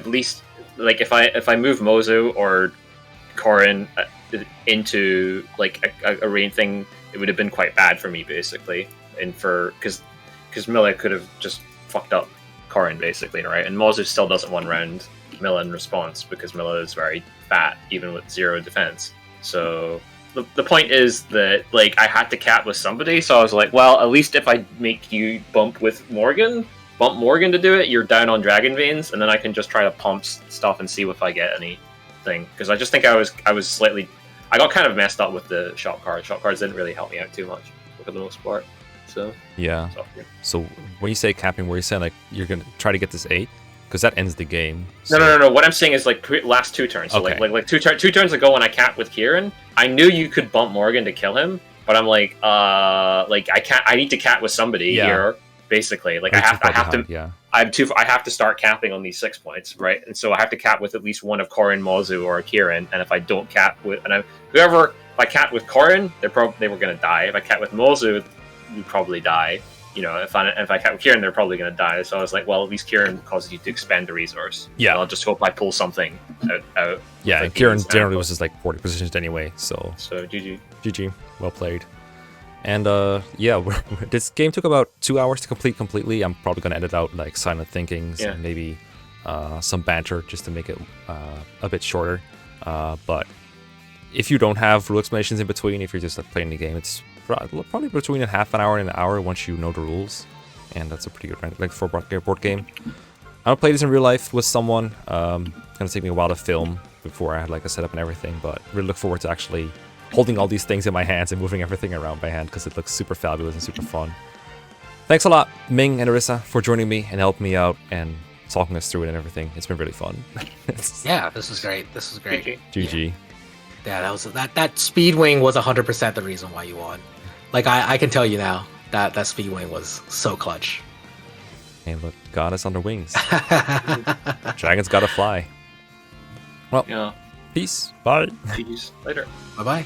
if I move Mozu or Korin into like a rain thing, it would have been quite bad for me basically, and because Milla could have just fucked up Korin basically, right? And Mozu still doesn't one round Milla in response because Milla is very fat even with 0 defense. So the point is that like I had to cap with somebody, so I was like, well, at least if I make you bump Morgan to do it, you're down on Dragon Veins, and then I can just try to pump stuff and see if I get anything. Because I just think I got kind of messed up with the shot cards. Shot cards didn't really help me out too much for the most part. So yeah. So when you say capping, where you saying like you're gonna try to get this 8? Because that ends the game. So. No. What I'm saying is like last 2 turns. So okay. like two turns ago when I capped with Kieran, I knew you could bump Morgan to kill him, but I'm like I can't. I need to cap with somebody here, basically. Like I have to start capping on these 6 points, right? And so I have to cap with at least one of Korin, Mozu, or Kieran. And if I don't cap with if I cap with Korin, they were gonna die. If I cap with Mozu, you'd probably die. You know, if I cap with Kieran, they're probably going to die. So I was like, well, at least Kieran causes you to expend a resource. Yeah. And I'll just hope I pull something out. Yeah, and Kieran generally was just like 40 positions anyway, so GG. GG. Well played. And yeah, this game took about 2 hours to complete completely. I'm probably going to edit out like silent thinkings and maybe some banter just to make it a bit shorter. But if you don't have rule explanations in between, if you're just like playing the game, it's probably between a half an hour and an hour once you know the rules, and that's a pretty good like for a board game. I don't play this in real life with someone. It's gonna take me a while to film before I had like a setup and everything, but really look forward to actually holding all these things in my hands and moving everything around by hand because it looks super fabulous and super fun. Thanks a lot, Ming and Arissa, for joining me and helping me out and talking us through it and everything. It's been really fun. Yeah, this was great. GG. Yeah, that speed wing was 100% the reason why you won. Like I can tell you now that speed wing was so clutch. Hey, look, goddess on the wings. Dragons gotta fly. Well, peace. Bye. Peace. Later. Bye bye.